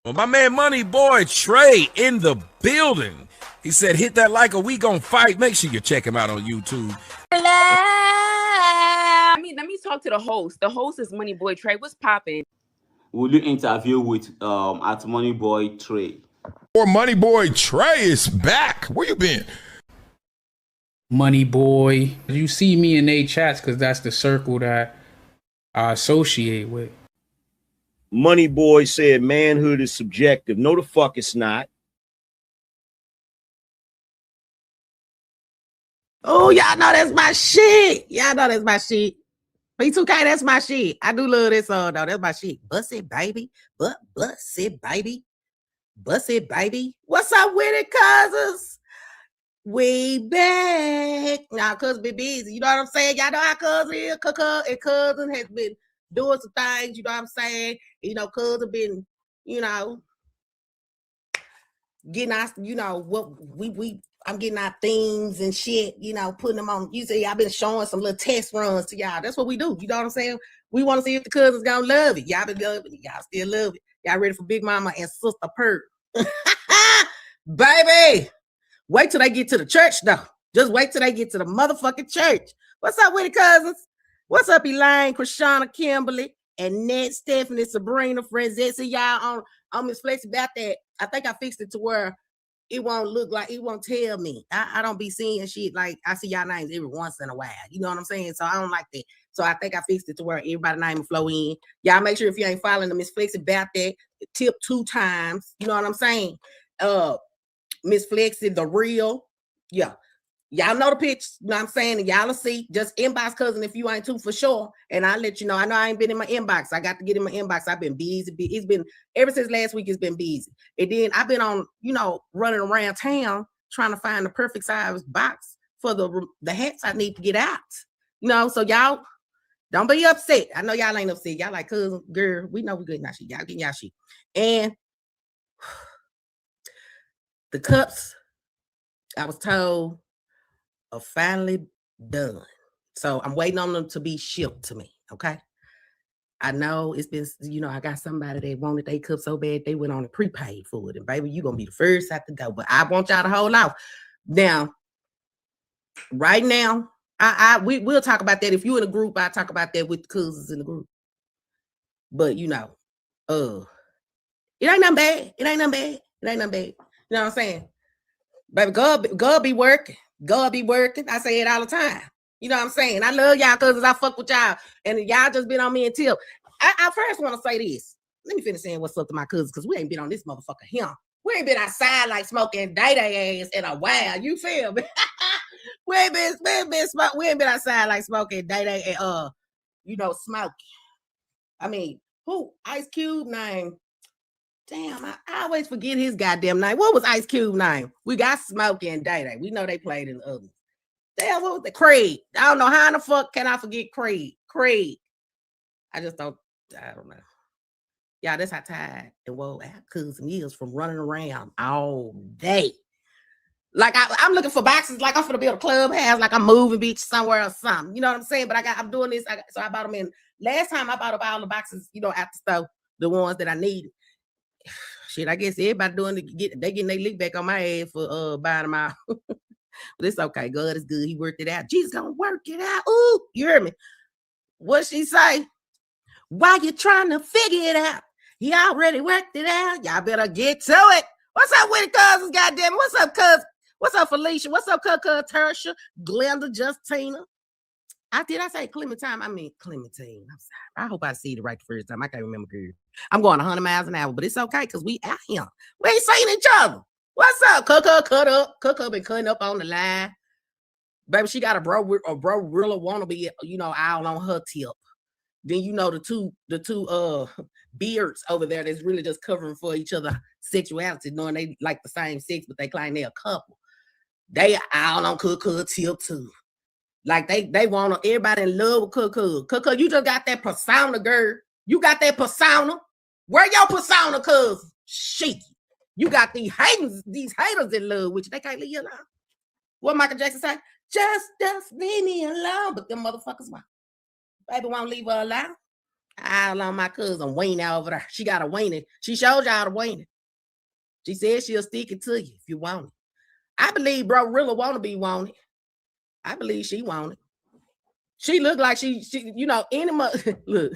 Well, my man MoneyBoy Trey in the building. He said, hit that like or we gon' fight. Make sure you check him out on YouTube. Hello. Let me talk to the host. The host is MoneyBoy Trey. What's popping? Will you interview with at MoneyBoy Trey? Or MoneyBoy Trey is back. Where you been? MoneyBoy. You see me in they chats because that's the circle that I associate with. MoneyBoy said manhood is subjective. No, the fuck it's not. Oh, y'all know that's my shit. Y'all know that's my shit. B2K, that's my shit. I do love this song, though. That's my shit. Bust it, baby. Bust it, baby. Bust it, baby. What's up with it, cousins? We back. Now, cousin be busy. You know what I'm saying? Y'all know how cousin is. Cousin has been doing some things. You know what I'm saying? You know, cousin been, you know, getting us, you know, what I'm getting our themes and shit, you know, putting them on. You see, I've been showing some little test runs to y'all. That's what we do. You know what I'm saying? We want to see if the cousins gonna love it. Y'all been loving it. Y'all still love it. Y'all ready for Big Mama and Sister Perk? Baby, wait till they get to the church, though. Just wait till they get to the motherfucking church. What's up with it, cousins? What's up, Elaine, Krishana, Kimberly, and Ned, Stephanie, Sabrina, friends? See y'all on Miss Flex about that. I think I fixed it to where it won't look like, it won't tell me. I don't be seeing shit like I see y'all names every once in a while. You know what I'm saying? So I don't like that. So I think I fixed it to where everybody's name will flow in. Y'all make sure if you ain't following the Miss Flex about that, tip 2 times. You know what I'm saying? Miss Flex is the real. Yeah. Y'all know the pitch, you know what I'm saying? And y'all will see. Just inbox cousin if you ain't too for sure. And I'll let you know. I know I ain't been in my inbox. I got to get in my inbox. I've been busy. It's been, ever since last week, it's been busy. And then I've been on, you know, running around town trying to find the perfect size box for the hats I need to get out. You know, so y'all don't be upset. I know y'all ain't upset. Y'all like, cousin, girl, we know we good now. Y'all getting y'all shit. And the cups, I was told, are finally done. So I'm waiting on them to be shipped to me, okay? I know it's been, you know, I got somebody that wanted their cup so bad they went on a prepaid for it. And baby, you're going to be the first out to go. But I want y'all to hold off. Now, right now, we'll talk about that. If you're in a group, I'll talk about that with the cousins in the group. But, you know, it ain't nothing bad. It ain't nothing bad. It ain't nothing bad. You know what I'm saying? Baby, God be working. God be working. I say it all the time. You know what I'm saying? I love y'all cousins. I fuck with y'all. And y'all just been on me until. I first want to say this. Let me finish saying what's up to my cousins because we ain't been on this motherfucker here. We ain't been outside like smoking day ass in a while. You feel me? we ain't been outside like smoking day and you know, smoking. I mean, who? Ice Cube name. Damn, I always forget his goddamn name. What was Ice Cube name? We got Smokey and Day. We know they played in the others. Damn, what was the Craig? I don't know how in the fuck can I forget Craig. I don't know. Y'all, that's how tired and whoa, our cousin is from running around all day. Like I'm looking for boxes, like I'm gonna build a clubhouse, like I'm moving beach somewhere or something. You know what I'm saying? But I'm doing this. So I bought them in. Last time I bought up all the boxes, you know, at the store, the ones that I needed. Shit, I guess everybody doing they getting their lick back on my ass for buying them out. But it's okay. God is good. He worked it out. Jesus gonna work it out. Ooh, you heard me. What she say? Why you trying to figure it out? He already worked it out. Y'all better get to it. What's up with it, cousins? Goddamn it. What's up, cuz? What's up, Felicia? What's up, cuz Tertia, Glenda, Justina? Did I say Clementine? I mean Clementine. I'm sorry. I hope I see it right the first time. I can't remember, girl. I'm going 100 miles an hour, but it's okay because we out here. We ain't seeing each other. What's up? Cuckoo cut up. Cuckoo been cutting up on the line. Baby, she got a bro really wanna be, you know, all on her tip. Then you know the two beards over there that's really just covering for each other sexuality, knowing they like the same sex, but they claim they're a couple. They all on Cuckoo tip too. Like they want everybody in love with Cuckoo. Cuckoo, you just got that persona, girl. You got that persona. Where your persona, cuz? Shit. You got these haters in love with you. They can't leave you alone. What Michael Jackson say? Just leave me alone. But them motherfuckers won't. Baby won't leave her alone. All on my cousin Wayne over there. She got a Wayne. She showed y'all the Wayne. She said she'll stick it to you if you want it. I believe bro really want to be wanted. I believe she want it. She looked like she you know, look,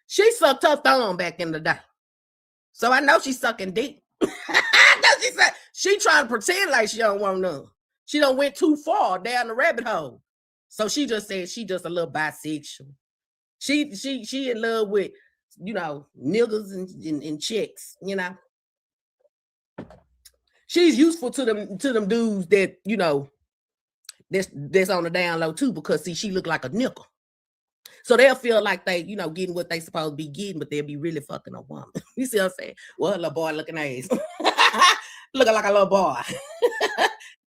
she sucked her thumb back in the day. So I know she's sucking deep. I know she trying to pretend like she don't want none. She done went too far down the rabbit hole. So she just said she just a little bisexual. She in love with, you know, niggas and chicks, you know. She's useful to them dudes that, you know, that's on the down low too, because see, she look like a nickel. So they'll feel like they, you know, getting what they supposed to be getting, but they'll be really fucking a woman. You see what I'm saying? Well, her little boy looking ass. Looking like a little boy.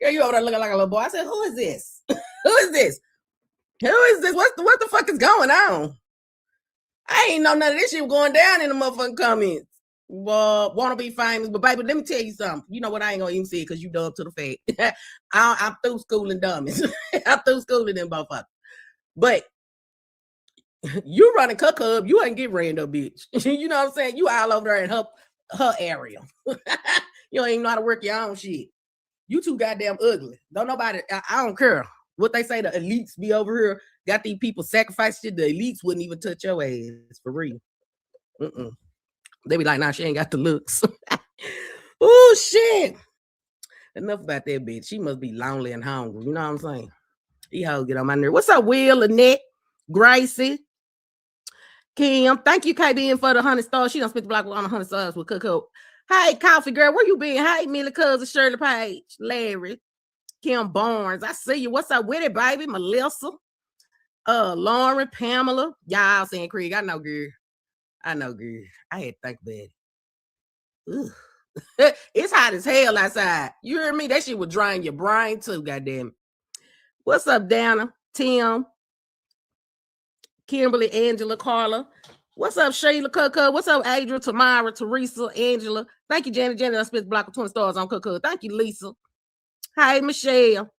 Girl, you over there looking like a little boy. I said, who is this? Who is this? Who is this? What the fuck is going on? I ain't know none of this shit going down in the motherfucking comments. Well, want to be famous, but baby, let me tell you something. You know what? I ain't gonna even say it because you dumb to the fact. I'm through schooling dummies. I'm through schooling them motherfuckers. But you running Cuck, you ain't get ran up, bitch. You know what I'm saying? You all over there in her area. You don't even know how to work your own shit. You too goddamn ugly. Don't nobody, I don't care what they say. The elites be over here, got these people sacrifice shit. The elites wouldn't even touch your ass for real. They be like, nah, she ain't got the looks. Oh shit. Enough about that bitch. She must be lonely and hungry. You know what I'm saying? These hoes get on my nerve. What's up, Will, Annette, Gracie, Kim? Thank you, KBN, for the 100 stars. She done spent the block on 100 stars with Cook. Hey, Coffee Girl, where you been? Hey, Millie Cousin, Shirley Page, Larry, Kim Barnes. I see you. What's up with it, baby? Melissa, Lauren, Pamela. Y'all saying Craig. I know, girl. I know, girl. I had to think about it. It's hot as hell outside. You hear me? That shit would drain your brain too, goddamn. What's up, Dana, Tim, Kimberly, Angela, Carla? What's up, Sheila, Cuck? What's up, Adriel, Tamara, Teresa, Angela? Thank you, Janet. I spent the block with 20 stars on Cuck. Thank you, Lisa. Hey, Michelle.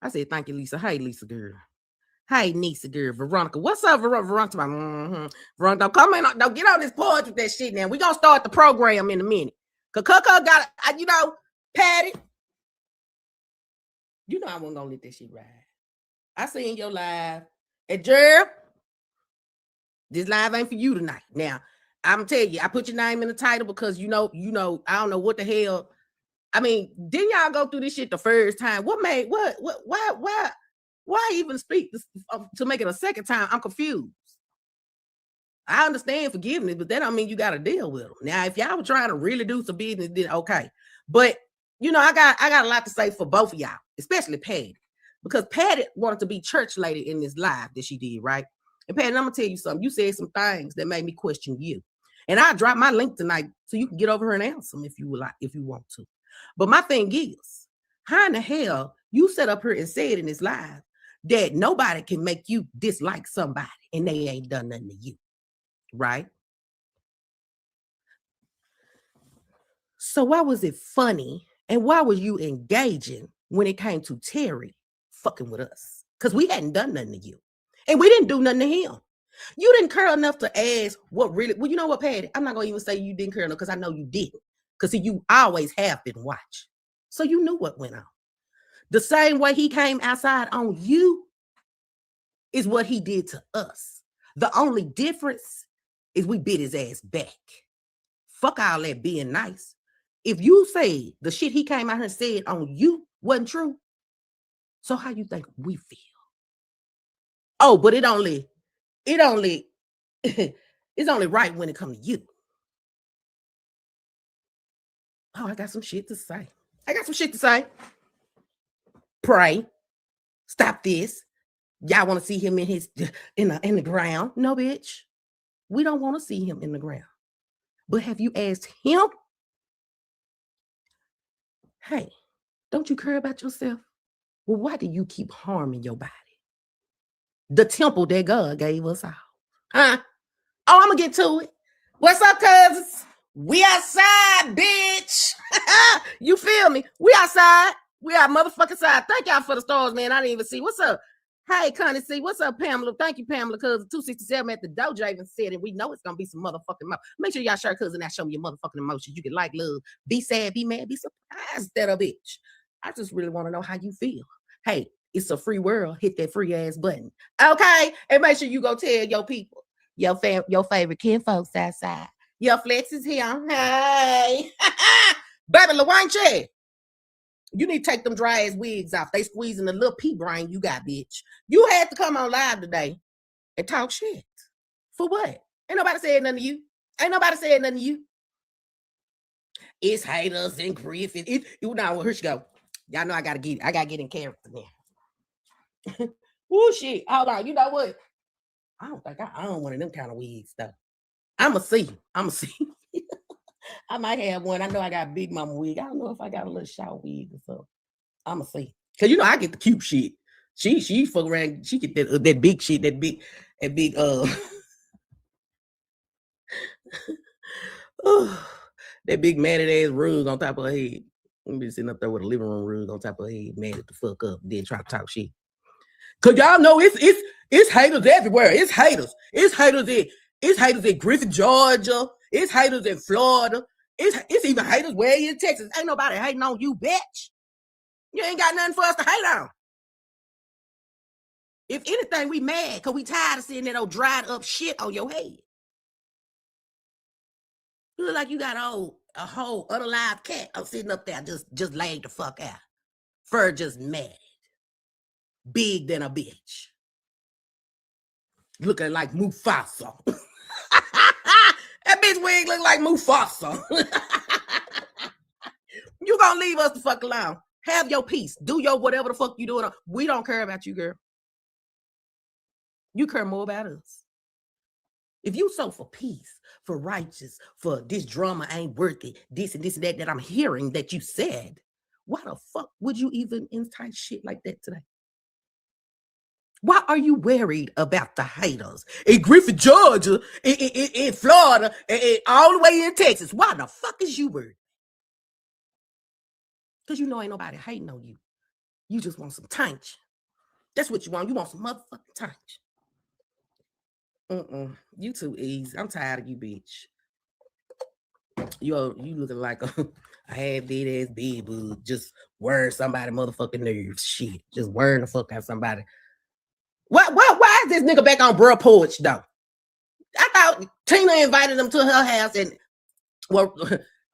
I said thank you, Lisa. Hey, Lisa, girl. Hey, Nisa, girl. Veronica. What's up, Veronica? Veronica, don't come in. Don't get on this porch with that shit now. We're going to start the program in a minute. Because Cuck got, you know, Paddy. You know I wasn't going to let that shit ride. I seen your live. And Jerol, this live ain't for you tonight. Now, I'm gonna tell you, I put your name in the title because you know, I don't know what the hell. I mean, didn't y'all go through this shit the first time? Why even speak to make it a second time? I'm confused. I understand forgiveness, but that don't mean you got to deal with them. Now, if y'all were trying to really do some business, then okay. But you know, I got a lot to say for both of y'all, especially Paddy, because Paddy wanted to be church lady in this live that she did, right? And Paddy, I'm gonna tell you something. You said some things that made me question you. And I'll drop my link tonight so you can get over here and answer them if you would like, if you want to. But my thing is, how in the hell you set up here and said in this live that nobody can make you dislike somebody and they ain't done nothing to you, right? So why was it funny and why was you engaging when it came to Terry fucking with us? Because we hadn't done nothing to you. And we didn't do nothing to him. You didn't care enough to ask what really, well, you know what, Paddy? I'm not going to even say you didn't care enough because I know you didn't. Because you always have been watching. So you knew what went on. The same way he came outside on you is what he did to us. The only difference is we bit his ass back. Fuck all that being nice. If you say the shit he came out here and said on you wasn't true, so how you think we feel? Oh, but it's only right when it comes to you. Oh, I got some shit to say. Pray. Stop this. Y'all want to see him in the ground? No, bitch. We don't want to see him in the ground. But have you asked him? Hey, don't you care about yourself? Well, why do you keep harming your body? The temple that God gave us all. Huh? Oh, I'm going to get to it. What's up, cousins? We outside, bitch. You feel me? We outside. We out motherfucking side. Thank y'all for the stars, man. I didn't even see. What's up? Hey, Connie C, what's up, Pamela? Thank you, Pamela, cuz 267 at the dojo even said it. We know it's gonna be some motherfucking emotion. Make sure y'all share cousin that show me your motherfucking emotions. You can like, love, be sad, be mad, be surprised that a bitch. I just really want to know how you feel. Hey, it's a free world. Hit that free ass button. Okay. And make sure you go tell your people, your favorite kin folks outside. Your flex is here. Hey. Baby LaWayne, you need to take them dry ass wigs off. They squeezing the little pea brain you got, bitch. You had to come on live today and talk shit. For what? Ain't nobody said nothing to you. Ain't nobody said nothing to you. It's haters and Griffin. You know, here she go. Y'all know I gotta get in character now. Oh shit. Hold on. You know what? I don't think I own one of them kind of wigs though. I'ma see. I might have one. I know I got a big mama wig. I don't know if I got a little short wig or something. I'ma see. Cause you know I get the cute shit. She fuck around. She get that big shit. That big. That big matted ass rug on top of her head. I'm be sitting up there with a living room rug on top of her head, mad at the fuck up, then try to talk shit. Cause y'all know it's haters everywhere. It's haters. It's haters in Griffin, Georgia. It's haters in Florida. It's even haters where you in Texas. Ain't nobody hating on you, bitch. You ain't got nothing for us to hate on. If anything, we mad because we tired of seeing that old dried up shit on your head. You look like you got a whole unalive cat sitting up there just laid the fuck out. Fur just mad. Big than a bitch. Looking like Mufasa. That bitch wig look like Mufasa. You gonna leave us the fuck alone. Have your peace. Do your whatever the fuck you doing. We don't care about you, girl. You care more about us. If you so for peace, for righteous, for this drama ain't worth it, this and that I'm hearing that you said, why the fuck would you even entice shit like that today? Why are you worried about the haters in Griffin, Georgia, in Florida, and all the way in Texas? Why the fuck is you worried? Because you know ain't nobody hating on you. You just want some tanch. That's what you want. You want some motherfucking tanch. You too easy. I'm tired of you, bitch. You looking like a half-dead ass big bug, just wearing somebody motherfucking nerves. Shit. Just wearing the fuck out somebody. Why is this nigga back on bruh porch though? I thought Tina invited him to her house and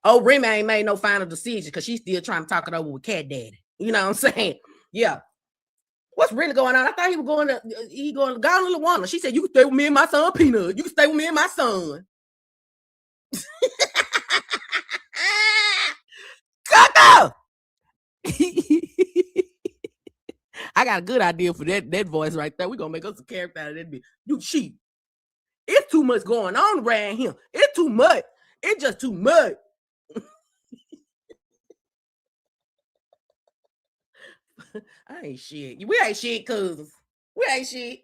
Remy ain't made no final decision because she's still trying to talk it over with Cat Daddy. You know what I'm saying? Yeah. What's really going on? I thought he was going to LaWanda. She said, you can stay with me and my son, Peanut. You can stay with me and my son. Coco! I got a good idea for that voice right there. We're going to make us a character out of that bitch. You cheat. It's too much going on around here. It's too much. It's just too much. I ain't shit. We ain't shit, cousins. We ain't shit.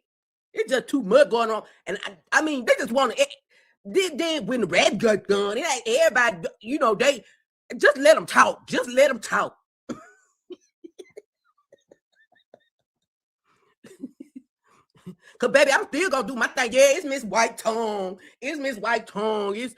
It's just too much going on. And I mean, they just want to. Then when the red got done, it ain't everybody, you know, they just let them talk. Just let them talk. Cause baby, I'm still gonna do my thing. Yeah, it's Miss White Tongue. It's Miss White Tongue. It's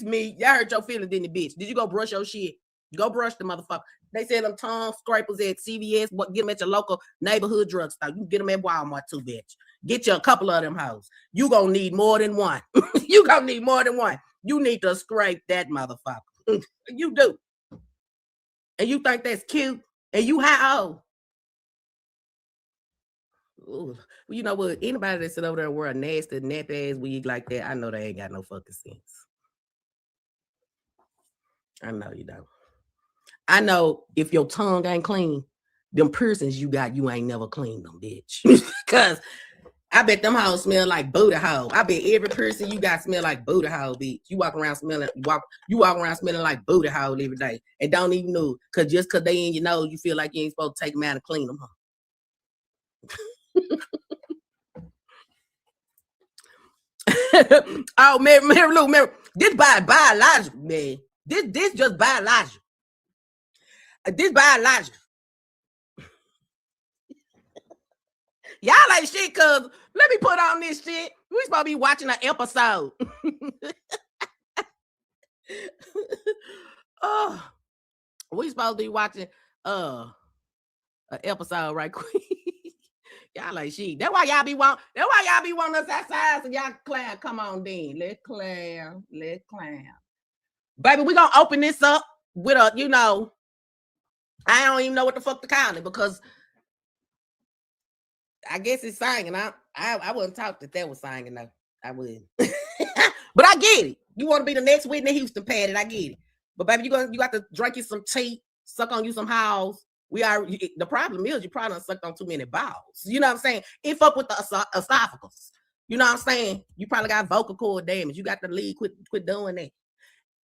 me. Y'all hurt your feelings, didn't it, bitch? Did you go brush your shit? Go brush the motherfucker. They said them tongue scrapers at CVS. Get them at your local neighborhood drugstore. You can get them at Walmart too, bitch. Get you a couple of them hoes. You gonna need more than one. You gonna need more than one. You need to scrape that motherfucker. You do. And you think that's cute? And you how old? Ooh. Well, you know what? Anybody that sit over there and wear a nasty, nappy ass wig like that, I know they ain't got no fucking sense. I know you don't. I know if your tongue ain't clean, them piercings you got, you ain't never cleaned them, bitch. Because I bet them hoes smell like booty hole. I bet every person you got smell like booty hole, bitch. You walk around smelling like booty hole every day and don't even know. Because just because they in your nose, you feel like you ain't supposed to take them out and clean them, huh? Oh, Mary Lou, this biological, man. This just biological. This biological. Y'all ain't shit, cuz let me put on this shit. We supposed to be watching an episode. Oh, we supposed to be watching an episode right quick. Y'all like shit. That's why y'all be wanting us outside, so y'all clown. Come on then. Let's clown. Baby, we gonna open this up with a, I don't even know what the fuck to call it, because I guess it's singing. I wouldn't talk that was singing though. I wouldn't. But I get it. You want to be the next Whitney Houston, Paddy. I get it. But baby, you got to drink you some tea, suck on you some house. The problem is you probably done sucked on too many balls. You know what I'm saying? It fuck with the esophagus. You know what I'm saying? You probably got vocal cord damage. You got to leave. Quit doing that.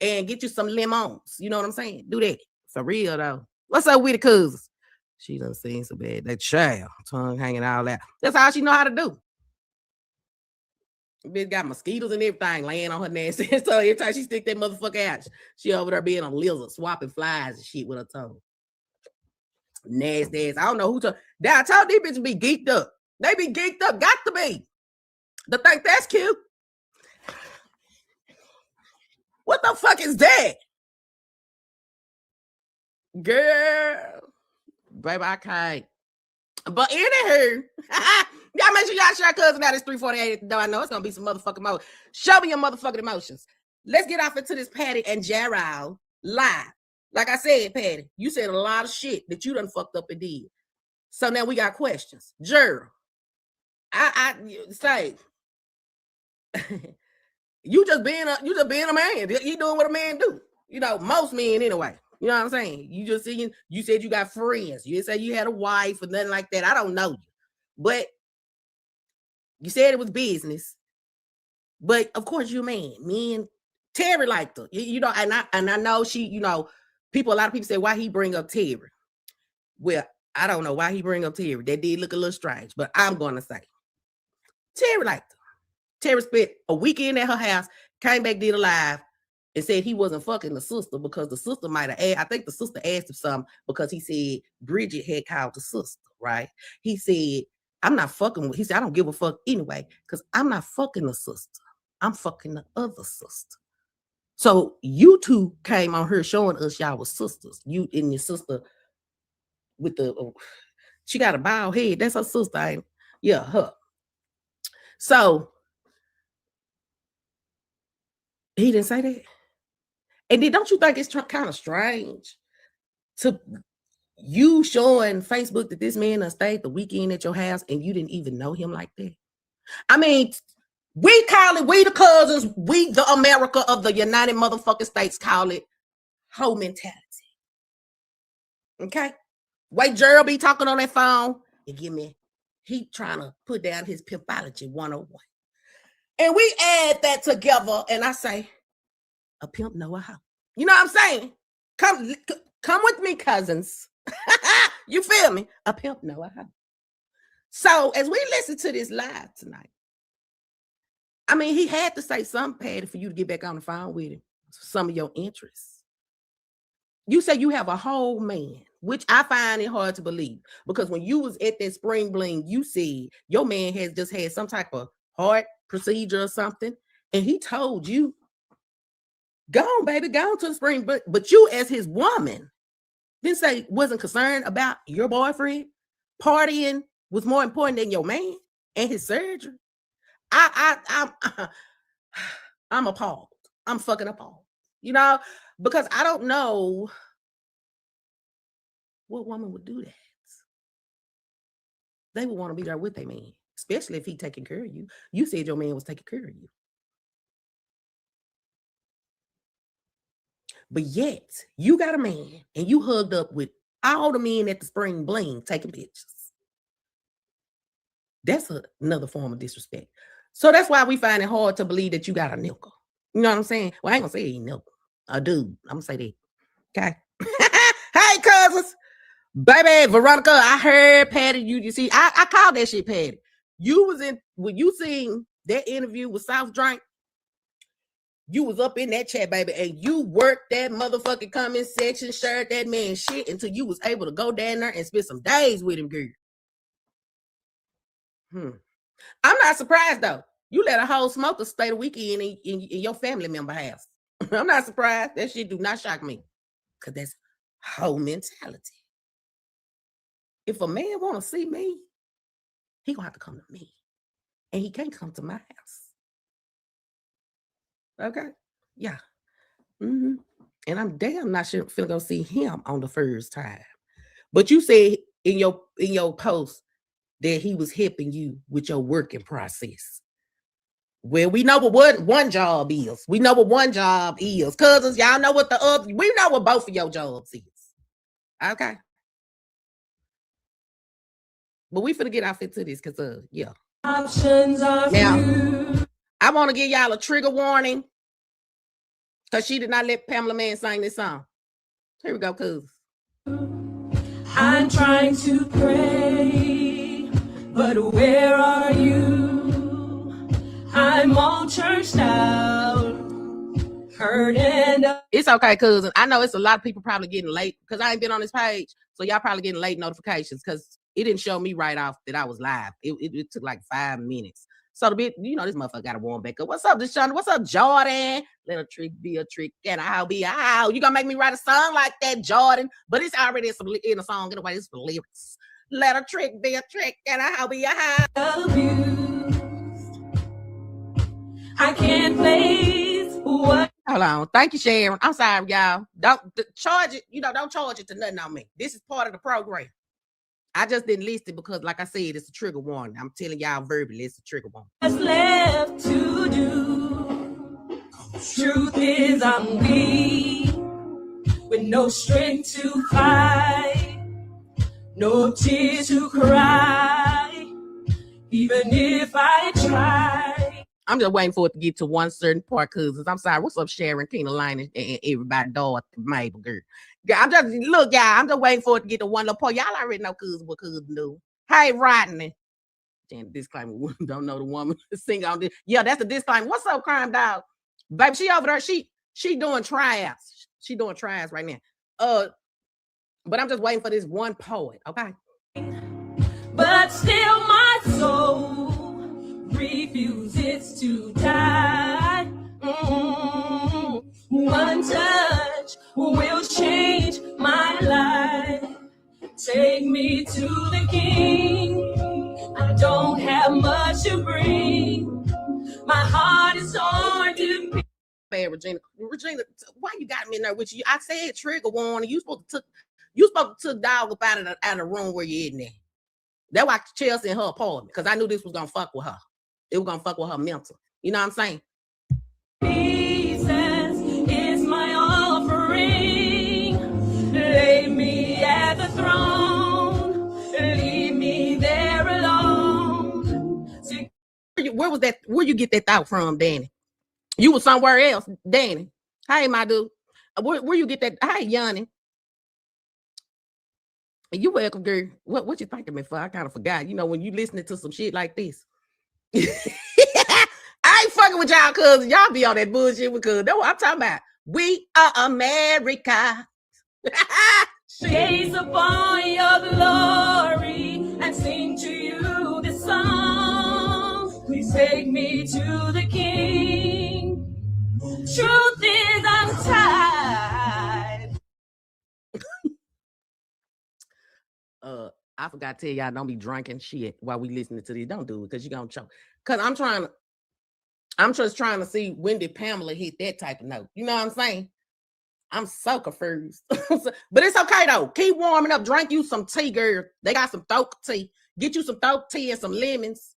And get you some lemons. You know what I'm saying? Do that. For real though. What's up with the cousins? She done seen so bad. That child, tongue hanging all that. That's all she know how to do. Bitch got mosquitoes and everything laying on her nasty. So every time she stick that motherfucker out, she over there being a lizard, swapping flies and shit with her tongue. Nasty ass. I don't know who to. I told these bitches be geeked up. They be geeked up. Got to be. To think that's cute. What the fuck is that? Girl. Baby, I can't. But anywho, y'all make sure y'all share cousin out. It's 3:48 at the door. I know it's gonna be some motherfucking emotions. Show me your motherfucking emotions. Let's get off into this Paddy and Jerol live. Like I said, Paddy, you said a lot of shit that you done fucked up and did. So now we got questions. Jerol, I say you just being a man. You doing what a man do. Most men anyway. You know what I'm saying? You said you got friends. You didn't say you had a wife or nothing like that. I don't know you. But you said it was business. But of course you're a man. Me and Terry liked her. And I know she, a lot of people say, why he bring up Terry? Well, I don't know why he bring up Terry. That did look a little strange, but I'm gonna say Terry liked her. Terry spent a weekend at her house, came back, did a live, and said he wasn't fucking the sister because the sister might have asked. I think the sister asked him something because he said Bridget had called the sister, right? He said, I'm not fucking with, he said, I don't give a fuck anyway, because I'm not fucking the sister. I'm fucking the other sister. So you two came on here showing us y'all was sisters. You and your sister with she got a bald head. That's her sister, ain't it? Yeah, her. So he didn't say that. And then don't you think it's kind of strange to you showing Facebook that this man done stayed the weekend at your house and you didn't even know him like that? I mean, we call it, we the cousins, we the America of the United motherfucking States call it hoe mentality. Okay? Wait, Jerol be talking on that phone and he trying to put down his pimpology 101. And we add that together and I say, a pimp know a hoe. You know what I'm saying? Come with me, cousins. You feel me? A pimp know a hoe. So as we listen to this live tonight, I mean, he had to say something, Paddy, for you to get back on the phone with him. Some of your interests. You say you have a whole man, which I find it hard to believe. Because when you was at that spring bling, you said your man has just had some type of heart procedure or something. And he told you, go on, baby, go on to the spring. But you as his woman didn't say wasn't concerned about your boyfriend. Partying was more important than your man and his surgery. I'm appalled. I'm fucking appalled. Because I don't know what woman would do that. They would want to be there with their man, especially if he taking care of you. You said your man was taking care of you. But yet, you got a man and you hugged up with all the men at the spring bling taking pictures. That's another form of disrespect. So that's why we find it hard to believe that you got a nickel. You know what I'm saying? Well, I ain't gonna say he nickel. A dude. I'm gonna say that. Okay. Hey, cousins. Baby, Veronica, I heard Paddy. You see, I called that shit Paddy. When you seen that interview with South Drink, you was up in that chat, baby, and you worked that motherfucking comment section, shared that man shit until you was able to go down there and spend some days with him, girl. I'm not surprised though. You let a whole smoker stay the weekend in your family member house. I'm not surprised. That shit do not shock me. Cause that's whole mentality. If a man want to see me, he gonna have to come to me. And he can't come to my house. Okay? Yeah. Mm-hmm. And I'm damn not sure finna go see him on the first time. But you said in your post that he was helping you with your working process. Well, we know what one job is. We know what one job is. Cousins, y'all know what the other, we know what both of your jobs is. Okay. But we finna get off into this because yeah. Options are now, few. I want to give y'all a trigger warning. Because she did not let Pamela Mann sing this song. Here we go, cuz. I'm trying to pray, but where are you? I'm all churched out, hurting. It's okay, cousin. I know it's a lot of people probably getting late because I ain't been on this page. So y'all probably getting late notifications because it didn't show me right off that I was live. It took like 5 minutes. So the bit, you know, this motherfucker got to warm back up. What's up, Deshaun? What's up, Jordan? Let a trick be a trick, and I'll be out. You gonna make me write a song like that, Jordan? But it's already in a song anyway. It's for lyrics. Let a trick be a trick, and I'll be out. Abused. I can't place what. Hold on. Thank you, Sharon. I'm sorry, y'all. Don't charge it. You know, don't charge it to nothing on me. This is part of the program. I just didn't list it because, like I said, it's a trigger warning. I'm telling y'all verbally, it's a trigger warning. What's left to do? Truth is, I'm weak, with no strength to fight, no tears to cry, even if I try. I'm just waiting for it to get to one certain part, cousins. I'm sorry. What's up, Sharon, Kina, Line, and everybody, Dorothy, Mabel, girl. I'm just, look, y'all, I'm just waiting for it to get to one little part. Y'all already know cousins what cousins do. Hey, Rodney. Disclaimer, don't know the woman sing on this. Yeah, that's the disclaimer. What's up, Crime Dog? Baby, she over there. She doing tryouts. She doing tryouts right now. But I'm just waiting for this one poet, okay? But still my soul refuses to die. One touch will change my life. Take me to the King. I don't have much to bring. My heart is torn to pieces. Bad, Regina, why you got me in there with you? I said trigger warning. You supposed to took dog up out of the room where you in there. That's why Chelsea in her apartment, because I knew this was gonna fuck with her. It was gonna fuck with her mental. You know what I'm saying? Jesus is my offering. Lay me at the throne. Leave me there alone. Where was that? Where you get that thought from, Danny? You was somewhere else, Danny. Hey, my dude. Where you get that? Hey, Yanni. You welcome, girl. What you thinking me for? I kind of forgot. You know, when you listening to some shit like this. I ain't fucking with y'all, cuz y'all be on that bullshit because that's what I'm talking about. We are America. Gaze upon your glory and sing to you this song. Please take me to the King. Truth is, I'm tired. I forgot to tell y'all, don't be drinking shit while we listening to this. Don't do it because you're gonna choke. Because I'm just trying to see when did Pamela hit that type of note. You know what I'm saying? I'm so confused. But it's okay though. Keep warming up. Drink you some tea, girl. They got some throat tea. Get you some throat tea and some lemons.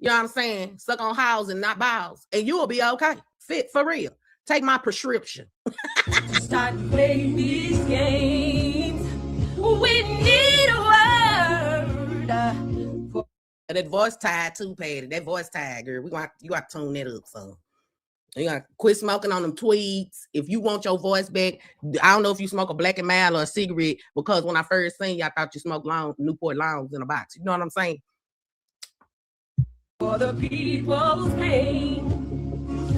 You know what I'm saying? Suck on house and not bowels. And you'll be okay. Fit for real. Take my prescription. Start playing these games. We need a word. And that voice tied too, Paddy. That voice tied, girl. You got to tune that up, son. You got to quit smoking on them tweeds. If you want your voice back, I don't know if you smoke a Black and Mild or a cigarette, because when I first seen you, I thought you smoked Newport Longs in a box. You know what I'm saying? For the people's pain.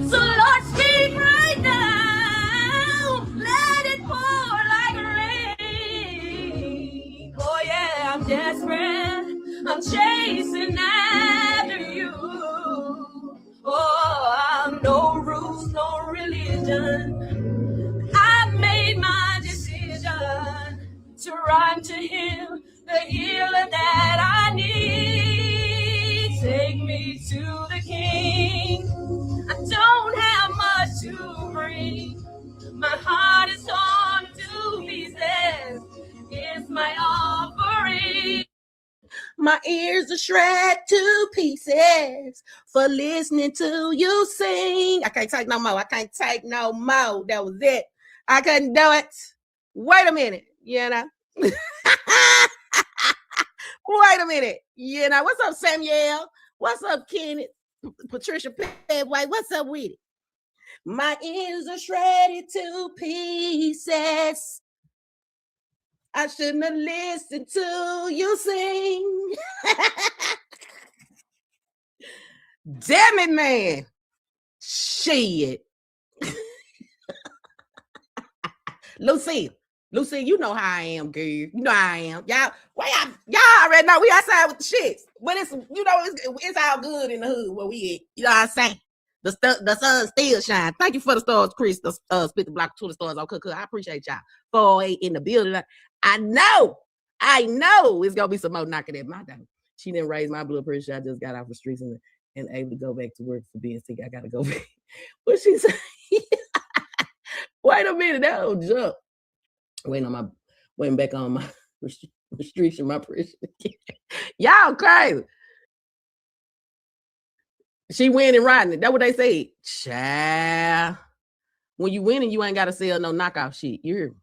So Lord, speak right now. Let it pour like rain. Oh yeah, I'm desperate. I'm chasing now. him to heal, the healer that I need. Take me to the King. I don't have much to bring. My heart is torn to pieces. It's my offering. My ears are shred to pieces for listening to you sing. I can't take no more. I can't take no more. That was it. I couldn't do it. Wait a minute. You know. Wait a minute. You know. What's up, Samuel? What's up, Kenneth? Patricia Pedway? What's up with it? My ears are shredded to pieces. I shouldn't have listened to you sing. Damn it, man. Shit. Lucy, you know how I am, girl. You know how I am. Y'all already know we outside with the shits. But it's, you know, it's all good in the hood where we at. You know what I'm saying? The sun still shine. Thank you for the stars, Chris. The spit the block 2 stars on Cook. I appreciate y'all. 408 in the building. I know it's gonna be some more knocking at my door. She didn't raise my blood pressure. I just got off the streets and able to go back to work for being sick. I gotta go back. What she say? Wait a minute, that don't jump. Waiting back on my restriction, my pressure. Y'all crazy. She winning riding it. That's what they say. Child. When you winning, you ain't gotta sell no knockoff shit. You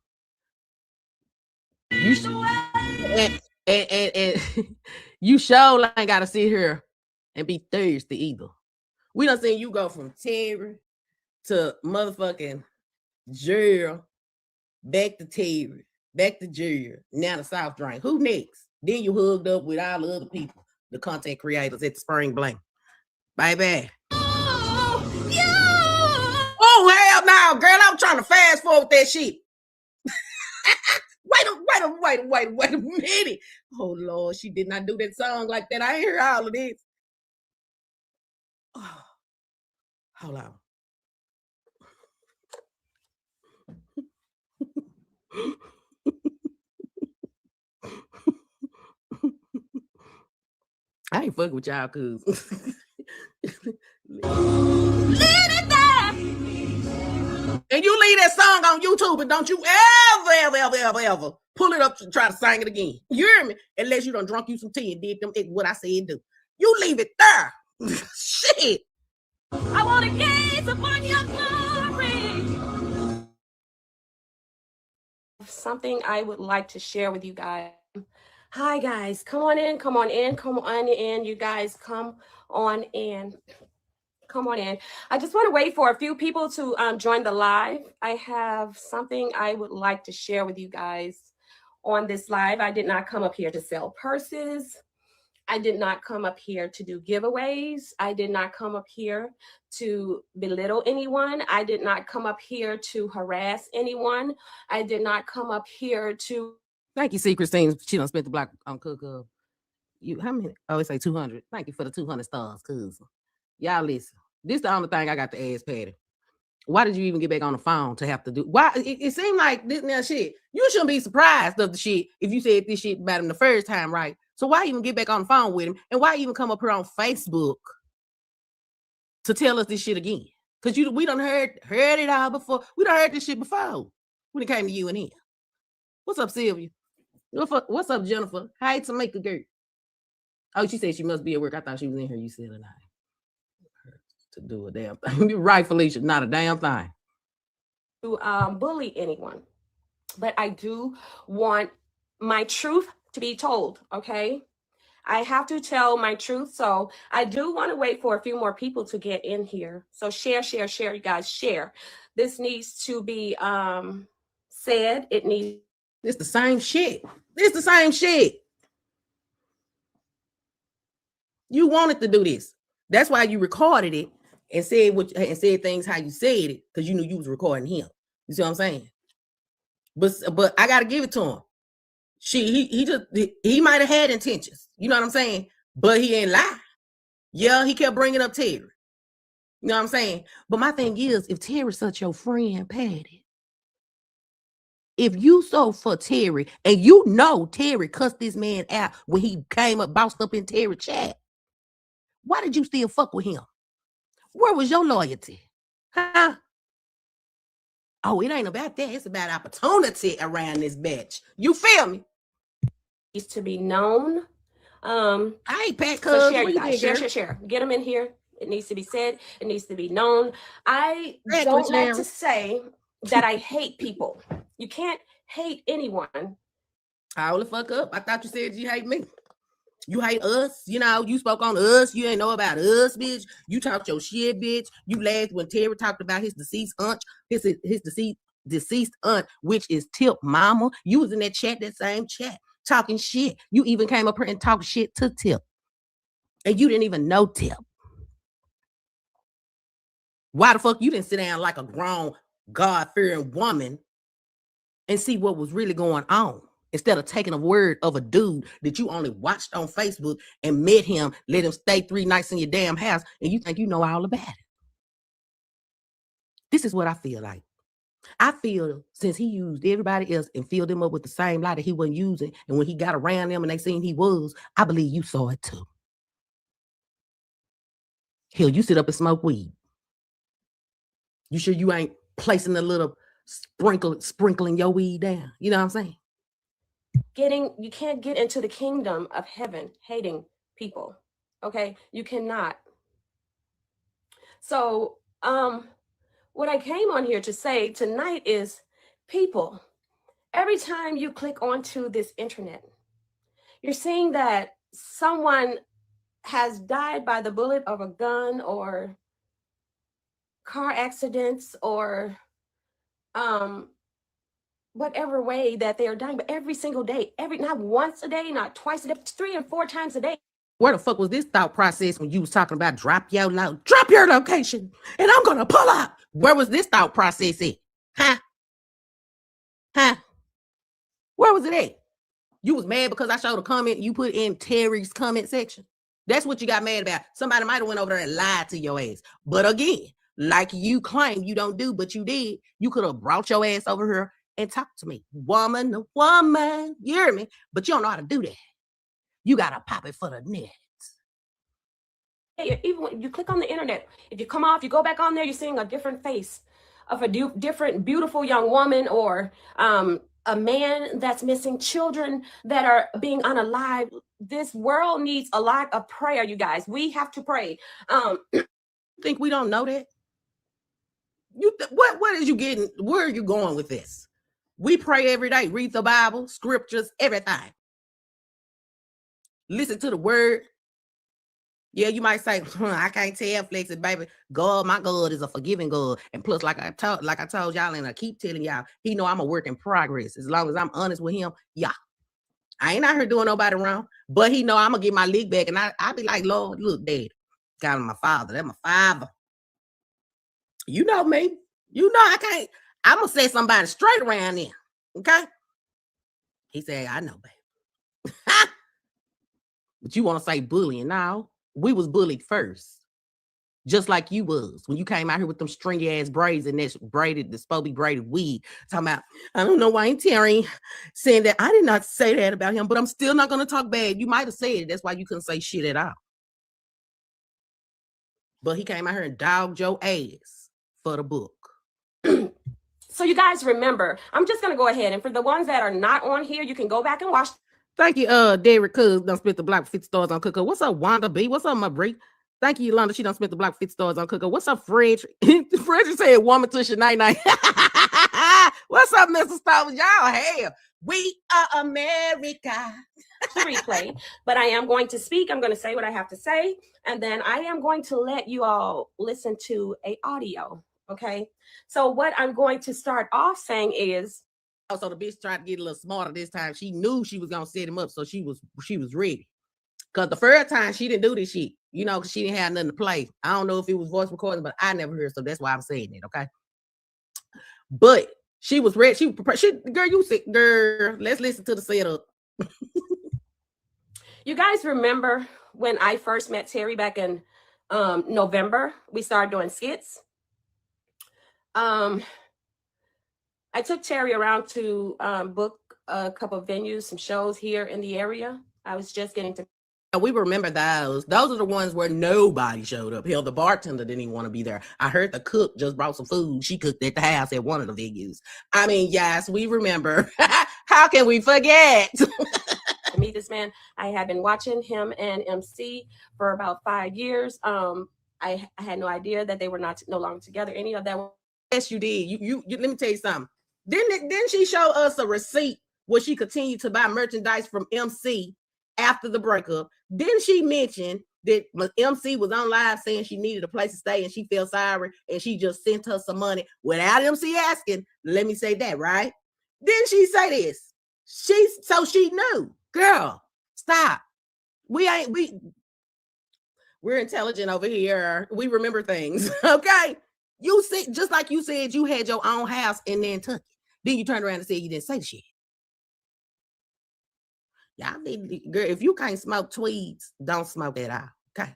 and you sure ain't gotta sit here and be thirsty either. We done seen you go from Terry to motherfucking Jerol, back to Terry, back to Jerol, now the South Drain. Who next? Then you hugged up with all the other people, the content creators at the Spring Blank. Baby. Oh, hell no, girl. I'm trying to fast forward that shit. Wait a minute. Oh, Lord, she did not do that song like that. I ain't hear all of this. Oh, hold on. I ain't fucking with y'all, cuz. And you leave that song on YouTube, and don't you ever pull it up to try to sing it again. You hear me? Unless you done drunk you some tea and did them what I said do. You leave it there. Shit. I want to gaze upon your glory. Something I would like to share with you guys. Hi, guys. Come on in. You guys, come on in. I just want to wait for a few people to join the live. I have something I would like to share with you guys on this live. I did not come up here to sell purses. I did not come up here to do giveaways. I did not come up here to belittle anyone. I did not come up here to harass anyone. I did not come up here to... Thank you, see, Christine. She done spent the block on Cook. You, how many? I always say 200. Thank you for the 200 stars, cuz. Y'all listen. This the only thing I got to ask Paddy. Why did you even get back on the phone to have to do? Why? It seemed like this now shit. You shouldn't be surprised of the shit if you said this shit about him the first time, right? So why even get back on the phone with him? And why even come up here on Facebook to tell us this shit again? Because we done heard it all before. We done heard this shit before when it came to you and him. What's up, Sylvia? What's up, Jennifer? Hi, Tamika girl. Oh, she said she must be at work. I thought she was in here. You said it. To do a damn thing. You're right, Felicia. Not a damn thing. To bully anyone. But I do want my truth to be told, okay? I have to tell my truth. So I do want to wait for a few more people to get in here. So share, you guys, share. This needs to be said. It needs. It's the same shit. You wanted to do this. That's why you recorded it and said things how you said it, because you knew you was recording him. You see what I'm saying? But I gotta give it to him. He might have had intentions. You know what I'm saying? But he ain't lie. Yeah, he kept bringing up Terry. You know what I'm saying? But my thing is, if Terry's such your friend, Paddy, If you so for Terry, and you know Terry cussed this man out when he came up, bossed up in Terry chat, why did you still fuck with him? Where was your loyalty? Huh? Oh, it ain't about that. It's about opportunity around this bitch. You feel me? Needs to be known. I ain't Pat So Cuz. share, Where you you guys. been, Share, girl? share, share. Get them in here. It needs to be said. It needs to be known. I Hey, don't Coach like Larry. to say that I hate people. You can't hate anyone. Hold the fuck up. I thought you said you hate me. You hate us. You know, you spoke on us. You ain't know about us, bitch. You talked your shit, bitch. You laughed when Terry talked about his deceased aunt, his deceased aunt, which is Tip Mama. You was in that chat, that same chat, talking shit. You even came up here and talked shit to Tip. And you didn't even know Tip. Why the fuck you didn't sit down like a grown, God-fearing woman and see what was really going on? Instead of taking a word of a dude that you only watched on Facebook and met him, let him stay 3 nights in your damn house, and you think you know all about it. This is what I feel like. I feel since he used everybody else and filled them up with the same lie that he wasn't using, and when he got around them and they seen he was, I believe you saw it too. Hell, you sit up and smoke weed. You sure you ain't placing a little sprinkling your weed down? You know what I'm saying? You can't get into the kingdom of heaven hating people. Okay, you cannot. So what I came on here to say tonight is, people, every time you click onto this internet, you're seeing that someone has died by the bullet of a gun or car accidents or whatever way that they are dying, but every single day, not once a day, not twice a day, 3 and 4 times a day. Where the fuck was this thought process when you was talking about drop your location and I'm gonna pull up? Where was this thought process at? Huh? Where was it at? You was mad because I showed a comment you put in Terry's comment section. That's what you got mad about. Somebody might have went over there and lied to your ass. But again, like you claim you don't do, but you did. You could have brought your ass over here and talked to me. Woman to woman. You hear me? But you don't know how to do that. You got to pop it for the net. Even when you click on the internet, if you come off, you go back on there, you're seeing a different face of a different beautiful young woman or a man that's missing, children that are being unalived. This world needs a lot of prayer, you guys. We have to pray. Think we don't know that? What is you getting? Where are you going with this? We pray every day, read the Bible, scriptures, everything. Listen to the word. Yeah, you might say, I can't tell, Flexi, baby. God, my God is a forgiving God. And plus, like I told y'all, and I keep telling y'all, he know I'm a work in progress. As long as I'm honest with him, yeah. I ain't out here doing nobody wrong. But he know I'm gonna get my lick back. And I be like, Lord, look, Dad, God, my father. That's my father. You know me. You know I can't. I'm gonna set somebody straight around there. Okay? He said, I know, baby. But you want to say bullying. Now, we was bullied first. Just like you was when you came out here with them stringy ass braids and that braided, the supposed to be braided wig. Talking about, I don't know why ain't Terry saying that. I did not say that about him, but I'm still not gonna talk bad. You might have said it. That's why you couldn't say shit at all. But he came out here and dogged your ass for the book. So you guys remember, I'm just gonna go ahead, and for the ones that are not on here, you can go back and watch. Thank you, Derek Cuz done spent the block 50 stars on Coco. What's up, Wanda B? What's up, my Bree? Thank you, Yolanda. She done spent the block 50 stars on Coco. What's up, Frederick? Frederick said woman to Shania night. What's up, Mr. Stars? Y'all hell. We are America. The replay, but I am going to speak. I'm going to say what I have to say, and then I am going to let you all listen to a audio. Okay. So what I'm going to start off saying is, so the bitch tried to get a little smarter this time. She knew she was gonna set him up, so she was ready. Cause the first time she didn't do this shit, you know, cause she didn't have nothing to play. I don't know if it was voice recording, but I never heard, so that's why I'm saying it. Okay. But she was ready. She girl, you said, girl, let's listen to the setup. You guys remember when I first met Terry back in November? We started doing skits. I took Terry around to book a couple of venues, some shows here in the area. I was just getting to. We remember those. Those are the ones where nobody showed up. Hell, the bartender didn't even want to be there. I heard the cook just brought some food. She cooked at the house at one of the venues. I mean, yes, we remember. How can we forget? To meet this man, I had been watching him and MC for about 5 years. I had no idea that they were no longer together. Any of that. Yes, you did. You let me tell you something. Didn't she show us a receipt where she continued to buy merchandise from MC after the breakup? Didn't she mention that MC was on live saying she needed a place to stay and she felt sorry and she just sent her some money without MC asking? Let me say that, right? Didn't she say this? She knew. Girl, stop. We're intelligent over here. We remember things. Okay. You see, just like you said you had your own house in Nantucket. Then you turned around and said you didn't say the shit. Y'all need, girl, if you can't smoke tweeds, don't smoke at all. Okay.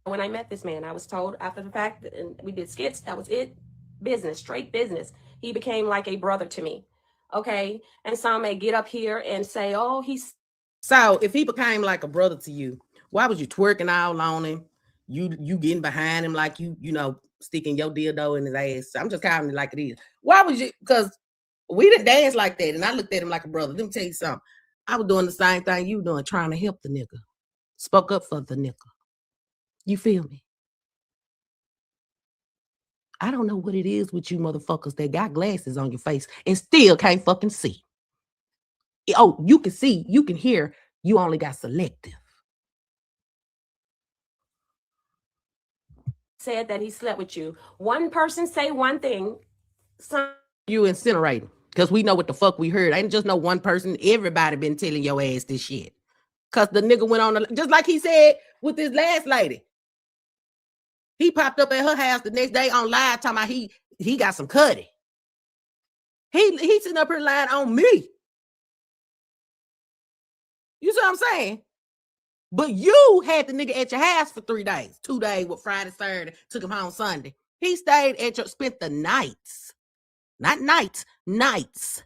When I met this man, I was told after the fact, and we did skits, that was it. Business, straight business. He became like a brother to me. Okay. And some may get up here and say, oh, he's. So if he became like a brother to you, why was you twerking all on him? You getting behind him like you know, sticking your dildo in his ass. I'm just calling it like it is. Why was you? Because we didn't dance like that, and I looked at him like a brother. Let me tell you something. I was doing the same thing you doing, trying to help the nigga. Spoke up for the nigga. You feel me? I don't know what it is with you motherfuckers that got glasses on your face and still can't fucking see. Oh, you can see, you can hear, you only got selective. Said that he slept with you. One person say one thing. You incinerate him. Because we know what the fuck we heard. Ain't just no one person. Everybody been telling your ass this shit. Because the nigga went on, just like he said with this last lady. He popped up at her house the next day on live talking about he got some cutty. He sitting up here lying on me. You see what I'm saying? But you had the nigga at your house for 3 days. 2 days with Friday, Saturday, took him home Sunday. He stayed at your, spent the nights. Not nights, nights.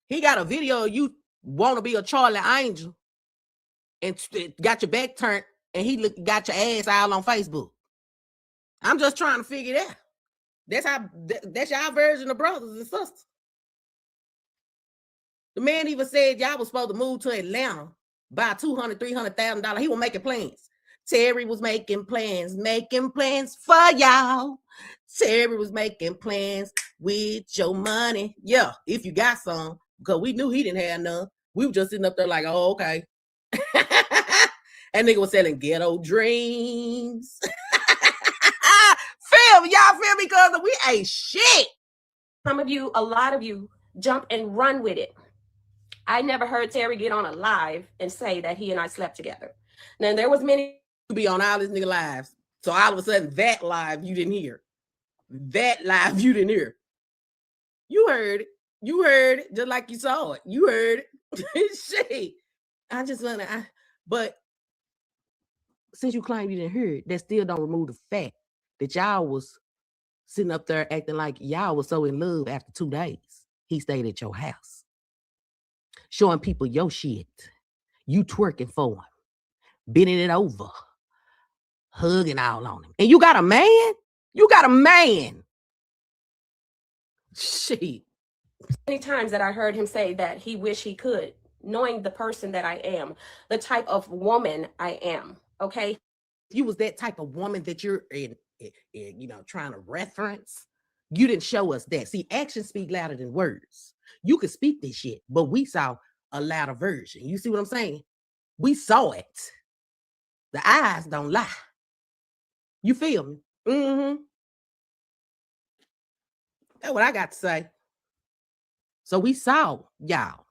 He got a video of you want to be a Charlie Angel and got your back turned and he got your ass all on Facebook. I'm just trying to figure it out. That's y'all version of brothers and sisters. The man even said y'all was supposed to move to Atlanta, buy $200,000, $300,000. He was making plans. Terry was making plans for y'all. Terry was making plans with your money. Yeah, if you got some, because we knew he didn't have none. We were just sitting up there like, oh, okay. And nigga was selling ghetto dreams. Y'all feel me? Because we ain't shit. Some of you, a lot of you, jump and run with it. I never heard Terry get on a live and say that he and I slept together. Now, there was many to be on all this nigga lives. So all of a sudden, that live you didn't hear. That live you didn't hear. You heard it. You heard it just like you saw it. You heard it. Shit. I just want to, but since you claim you didn't hear it, that still don't remove the fact that y'all was sitting up there acting like y'all was so in love after 2 days. He stayed at your house. Showing people your shit. You twerking for him. Bending it over. Hugging all on him. And you got a man? You got a man. Shit. Many times that I heard him say that he wished he could, knowing the person that I am, the type of woman I am, okay? You was that type of woman that you're in trying to reference. You didn't show us that. See, actions speak louder than words. You could speak this shit, but we saw a louder version. You see what I'm saying? We saw it. The eyes don't lie. You feel me? Mm-hmm. That's what I got to say. So we saw y'all.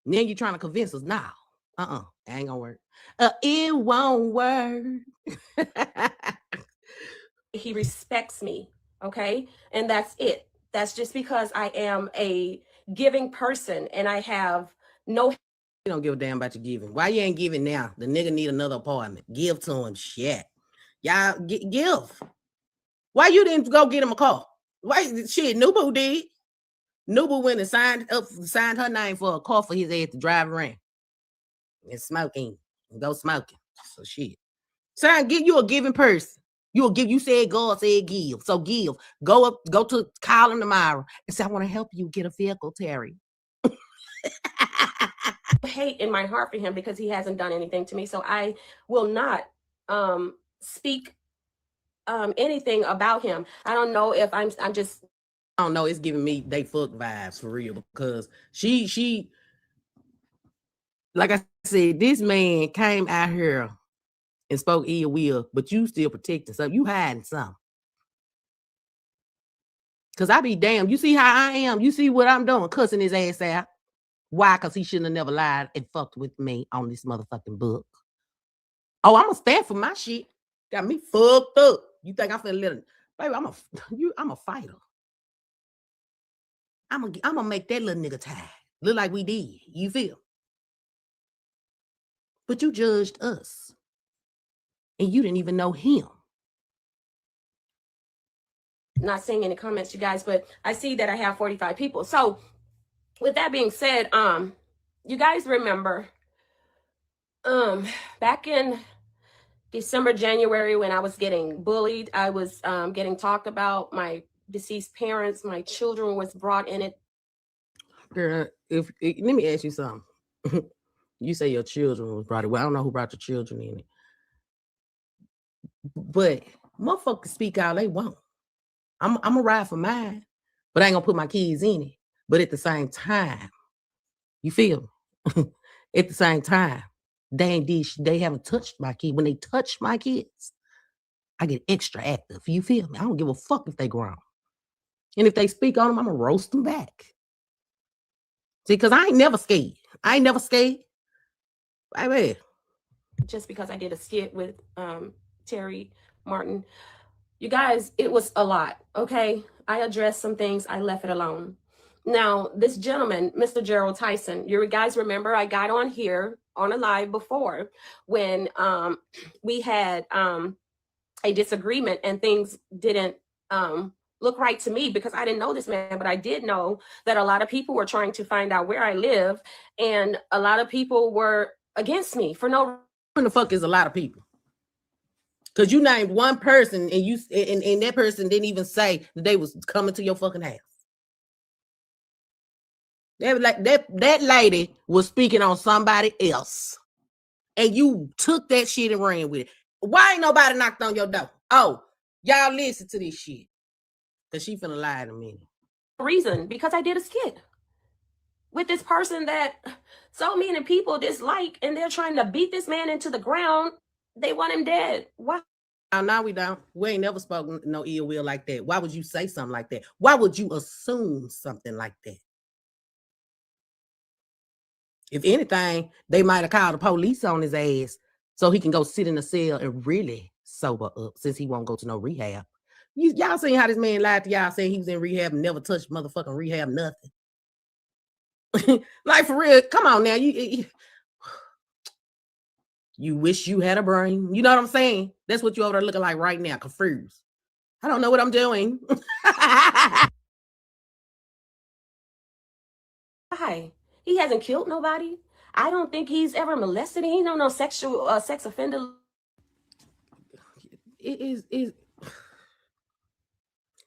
Now you're trying to convince us now. Ain't gonna work. It won't work. He respects me, okay? And that's it. That's just because I am a giving person and I have no. You don't give a damn about your giving. Why you ain't giving now? The nigga need another apartment. Give to him. Shit. Y'all give. Why you didn't go get him a car? Why shit? Nubu did. Nubu went and signed her name for a car for his ass to drive around and smoking and go smoking. So shit. Son, you a giving person. You said God said give. So give. Go to call him tomorrow and say, I want to help you get a vehicle, Terry. Hate in my heart for him because he hasn't done anything to me. So I will not speak anything about him. I don't know if I'm just, I don't know. It's giving me they fuck vibes for real because she like I said, this man came out here and spoke ill will, but you still protecting something. You hiding something. Cause I be damned. You see how I am. You see what I'm doing, cussing his ass out. Why? Because he shouldn't have never lied and fucked with me on this motherfucking book. Oh, I'm gonna stand for my shit. Got me fucked up. You think I'm finna let him? Baby, I'm a fighter. I'm gonna make that little nigga tired. Look like we did. You feel? But you judged us. And you didn't even know him. not saying any comments, you guys, but I see that I have 45 people. So with that being said, you guys remember back in December, January, when I was getting bullied, I was getting talked about, my deceased parents, my children was brought in it. Girl, let me ask you something. You say your children was brought it. Well, I don't know who brought your children in it. But motherfuckers speak all they want. I'm gonna ride for mine, but I ain't gonna put my kids in it. But at the same time, you feel me? At the same time, they haven't touched my kid. When they touch my kids, I get extra active. You feel me? I don't give a fuck if they grown. And if they speak on them, I'm gonna roast them back. See, because I ain't never scared. Baby. Just because I did a skit with Terry Martin. You guys, it was a lot, okay? I addressed some things, I left it alone. Now, this gentleman, Mr. Jerol Tyson, you guys remember I got on here on a live before when we had a disagreement and things didn't look right to me because I didn't know this man, but I did know that a lot of people were trying to find out where I live, and a lot of people were against me for no reason. Who the fuck is a lot of people? Because you named one person and that person didn't even say that they was coming to your fucking house. That lady was speaking on somebody else. And you took that shit and ran with it. Why ain't nobody knocked on your door? Oh, y'all listen to this shit. Because she finna lie to me. Reason, because I did a skit with this person that so many people dislike, and they're trying to beat this man into the ground. They want him dead. Why? No, we don't. We ain't never spoken no ill will like that. Why would you say something like that? Why would you assume something like that? If anything, they might have called the police on his ass so he can go sit in a cell and really sober up, since he won't go to no rehab. Y'all seen how this man lied to y'all, saying he was in rehab and never touched motherfucking rehab, nothing. Like, for real, come on now. You wish you had a brain. You know what I'm saying? That's what you over there looking like right now, confused. I don't know what I'm doing. Hi. He hasn't killed nobody. I don't think he's ever molested. He ain't no sexual sex offender. He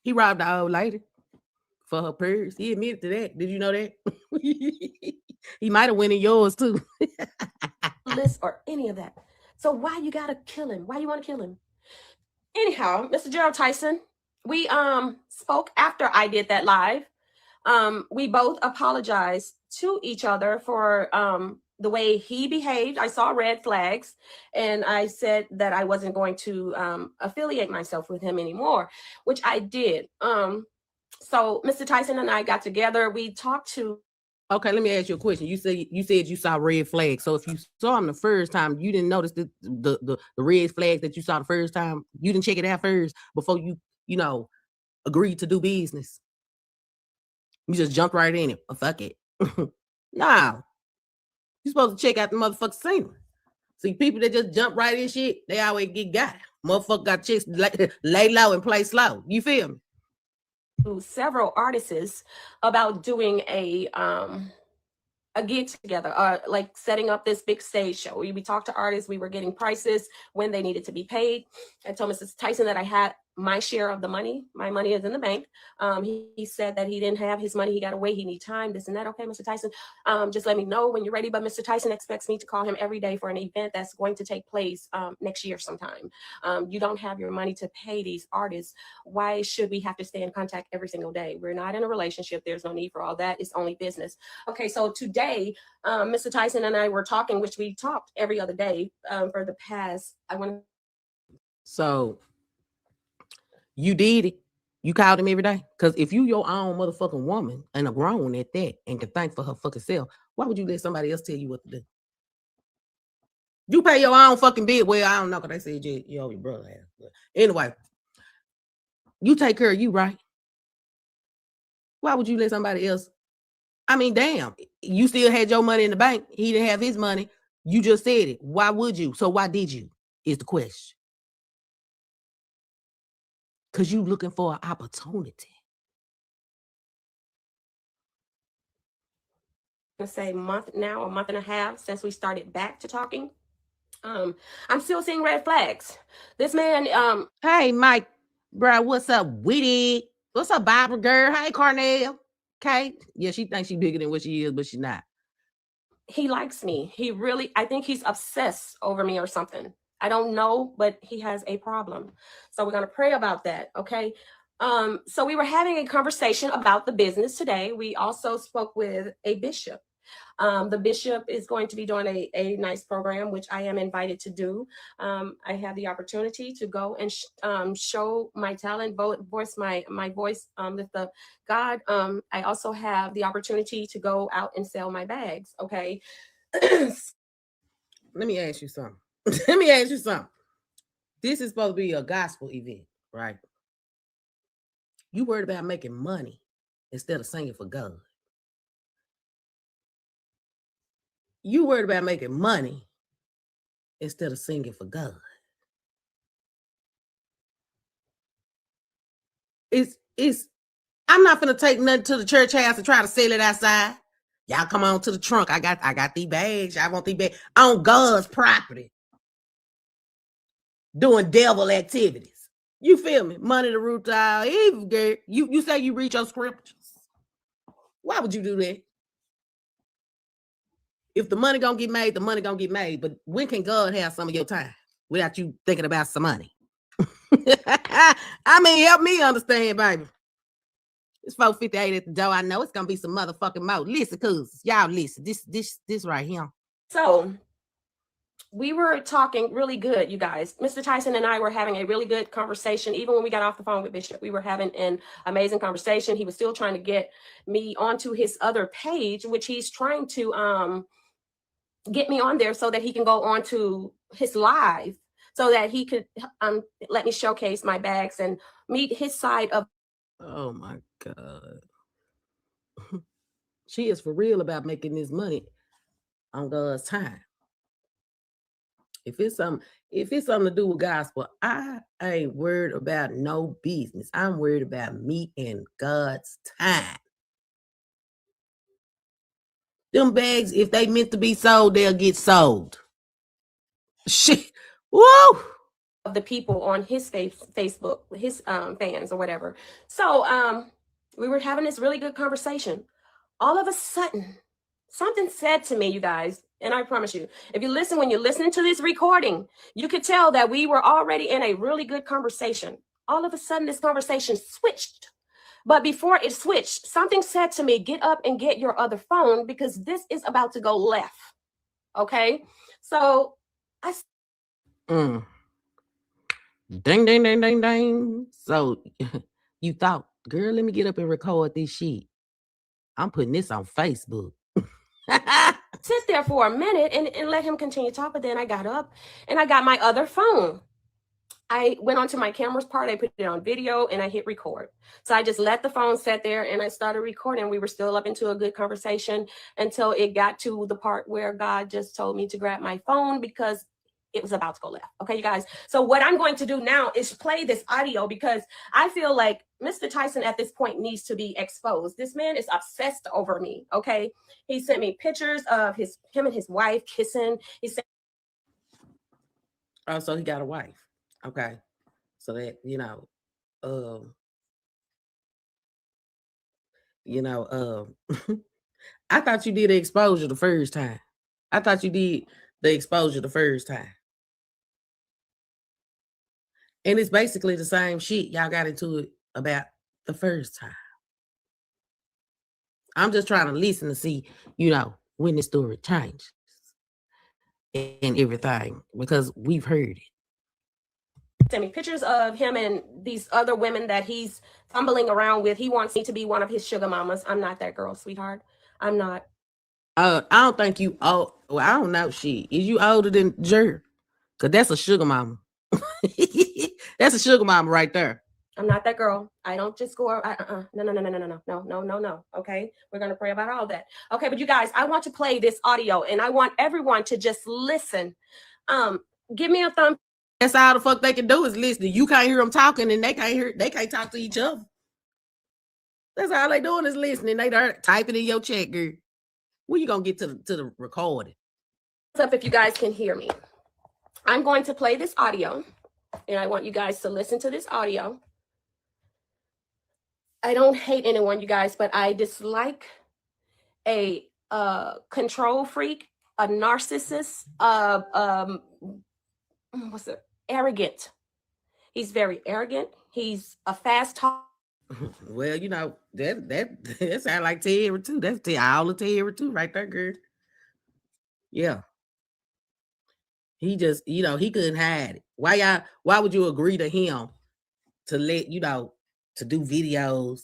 robbed the old lady for her purse. He admitted to that. Did you know that? He might have went in yours too. List or any of that. So why you gotta kill him? Why you want to kill him? Anyhow, Mr. Jerol Tyson, we spoke after I did that live. We both apologized to each other for the way he behaved. I saw red flags, and I said that I wasn't going to affiliate myself with him anymore, which I did. So Mr. Tyson and I got together. We talked to. Okay, let me ask you a question. You said you saw red flags. So if you saw him the first time, you didn't notice the red flags that you saw the first time. You didn't check it out first before you agreed to do business. You just jumped right in it. Oh, fuck it. Nah. You're supposed to check out the motherfucking scenery. See, people that just jump right in shit, they always get got. Motherfucker got chicks lay low and play slow. You feel me? To several artists about doing a get together, like setting up this big stage show. We talked to artists, we were getting prices when they needed to be paid. I told Mrs. Tyson that I had my share of the money. My money is in the bank. He said that he didn't have his money. He got to wait. He need time, this and that. Okay, Mr. Tyson, just let me know when you're ready. But Mr. Tyson expects me to call him every day for an event that's going to take place next year sometime. You don't have your money to pay these artists. Why should we have to stay in contact every single day? We're not in a relationship. There's no need for all that. It's only business. Okay, so today, Mr. Tyson and I were talking, which we talked every other day for the past, So you did it. You called him every day? Because if you your own motherfucking woman and a grown one at that and can think for her fucking self, why would you let somebody else tell you what to do? You pay your own fucking bill. Well, I don't know, because they said you owe your brother half. But anyway, you take care of you, right? Why would you let somebody else? I mean, damn, you still had your money in the bank. He didn't have his money. You just said it. Why would you? So why did you? Is the question. Because you looking for an opportunity. I'm say a month and a half since we started back to talking. I'm still seeing red flags. This man, hey Mike, bro, what's up, Witty? What's up, Bible girl? Hey, Cornell. Okay. Yeah, she thinks she's bigger than what she is, but she's not. He likes me. I think he's obsessed over me or something. I don't know, but he has a problem. So we're going to pray about that. Okay. So we were having a conversation about the business today. We also spoke with a bishop. The bishop is going to be doing a nice program, which I am invited to do. I have the opportunity to go and show my talent, voice my voice with the God. I also have the opportunity to go out and sell my bags. Okay. Let me ask you something. This is supposed to be a gospel event, right? You worried about making money instead of singing for God. You worried about making money instead of singing for God. I'm not gonna take nothing to the church house and try to sell it outside. Y'all come on to the trunk. I got these bags. I want these bags on God's property. Doing devil activities. You feel me? Money to root out evil, girl. You say you read your scriptures. Why would you do that? If the money gonna get made, the money gonna get made. But when can God have some of your time without you thinking about some money? I mean, help me understand, baby. It's 4:58 at the door. I know it's gonna be some motherfucking more. Listen, cuz y'all listen. This right here. So we were talking really good, you guys. Mr. Tyson and I were having a really good conversation. Even when we got off the phone with Bishop, we were having an amazing conversation. He was still trying to get me onto his other page, which he's trying to get me on there so that he can go on to his live, so that he could let me showcase my bags and meet his side of. Oh my God. She is for real about making this money on God's time. If it's something to do with gospel, I ain't worried about no business. I'm worried about me and God's time. Them bags, if they meant to be sold, they'll get sold. Shit. Woo! Of the people on his Facebook, his fans or whatever. So we were having this really good conversation. All of a sudden, something said to me, you guys, and I promise you, if you listen, when you're listening to this recording, you could tell that we were already in a really good conversation. All of a sudden, this conversation switched. But before it switched, something said to me, get up and get your other phone because this is about to go left. Okay? So I... Ding, ding, ding, ding, ding. So you thought, girl, let me get up and record this shit. I'm putting this on Facebook. Sit there for a minute and let him continue talking. Then I got up and I got my other phone. I went onto my camera's part, I put it on video, and I hit record. So I just let the phone sit there and I started recording. We were still up into a good conversation until it got to the part where God just told me to grab my phone because it was about to go left. Okay, you guys. So what I'm going to do now is play this audio because I feel like Mr. Tyson at this point needs to be exposed. This man is obsessed over me. Okay, he sent me pictures of him and his wife kissing. He sent. Oh, so he got a wife. Okay. So that, I thought you did the exposure the first time. I thought you did the exposure the first time. And it's basically the same shit y'all got into it about the first time. I'm just trying to listen to see, when the story changes and everything, because we've heard it. Send me pictures of him and these other women that he's fumbling around with. He wants me to be one of his sugar mamas. I'm not that girl, sweetheart. I'm not. I don't think you old. Well, I don't know. Shit, is you older than Jerol? Cause that's a sugar mama. That's a sugar mama right there. I'm not that girl. I don't just go. No. Okay, we're gonna pray about all that. Okay, but you guys, I want to play this audio, and I want everyone to just listen. Give me a thumb. That's all the fuck they can do is listen. You can't hear them talking, and they can't talk to each other. That's all they doing is listening. They typing in your chat, girl. When you gonna get to the recording? What's up if you guys can hear me? I'm going to play this audio, and I want you guys to listen to this audio. I don't hate anyone, you guys, but I dislike a control freak, a narcissist, arrogant. He's very arrogant. He's a fast talker. Well, that sounds like Terry too. That's all of Terry too, right there, girl. Yeah. He just, he couldn't hide it. Why would you agree to him to let, to do videos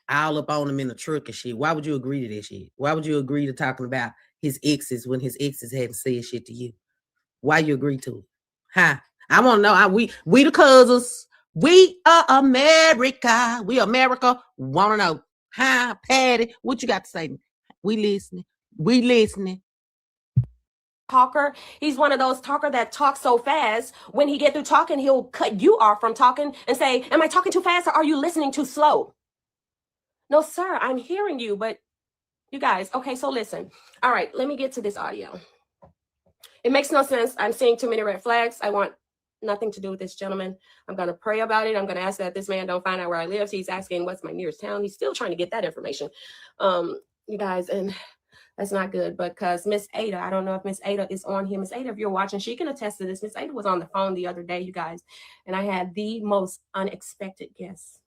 all up on him in the truck and shit? Why would you agree to this shit? Why would you agree to talking about his exes when his exes hadn't said shit to you? Why you agree to it? Huh? I want to know. We the cousins. We are America. We America. Want to know. Huh, Paddy? What you got to say? We listening. We listening. Talker. He's one of those talker that talks so fast. When he get through talking, he'll cut you off from talking and say, am I talking too fast or are you listening too slow? No, sir, I'm hearing you, but you guys, okay, so listen. All right, let me get to this audio. It makes no sense. I'm seeing too many red flags. I want nothing to do with this gentleman. I'm going to pray about it. I'm going to ask that this man don't find out where I live. He's asking what's my nearest town. He's still trying to get that information. You guys, and that's not good because Miss Ada, I don't know if Miss Ada is on here. Miss Ada, if you're watching, she can attest to this. Miss Ada was on the phone the other day, you guys, and I had the most unexpected guest.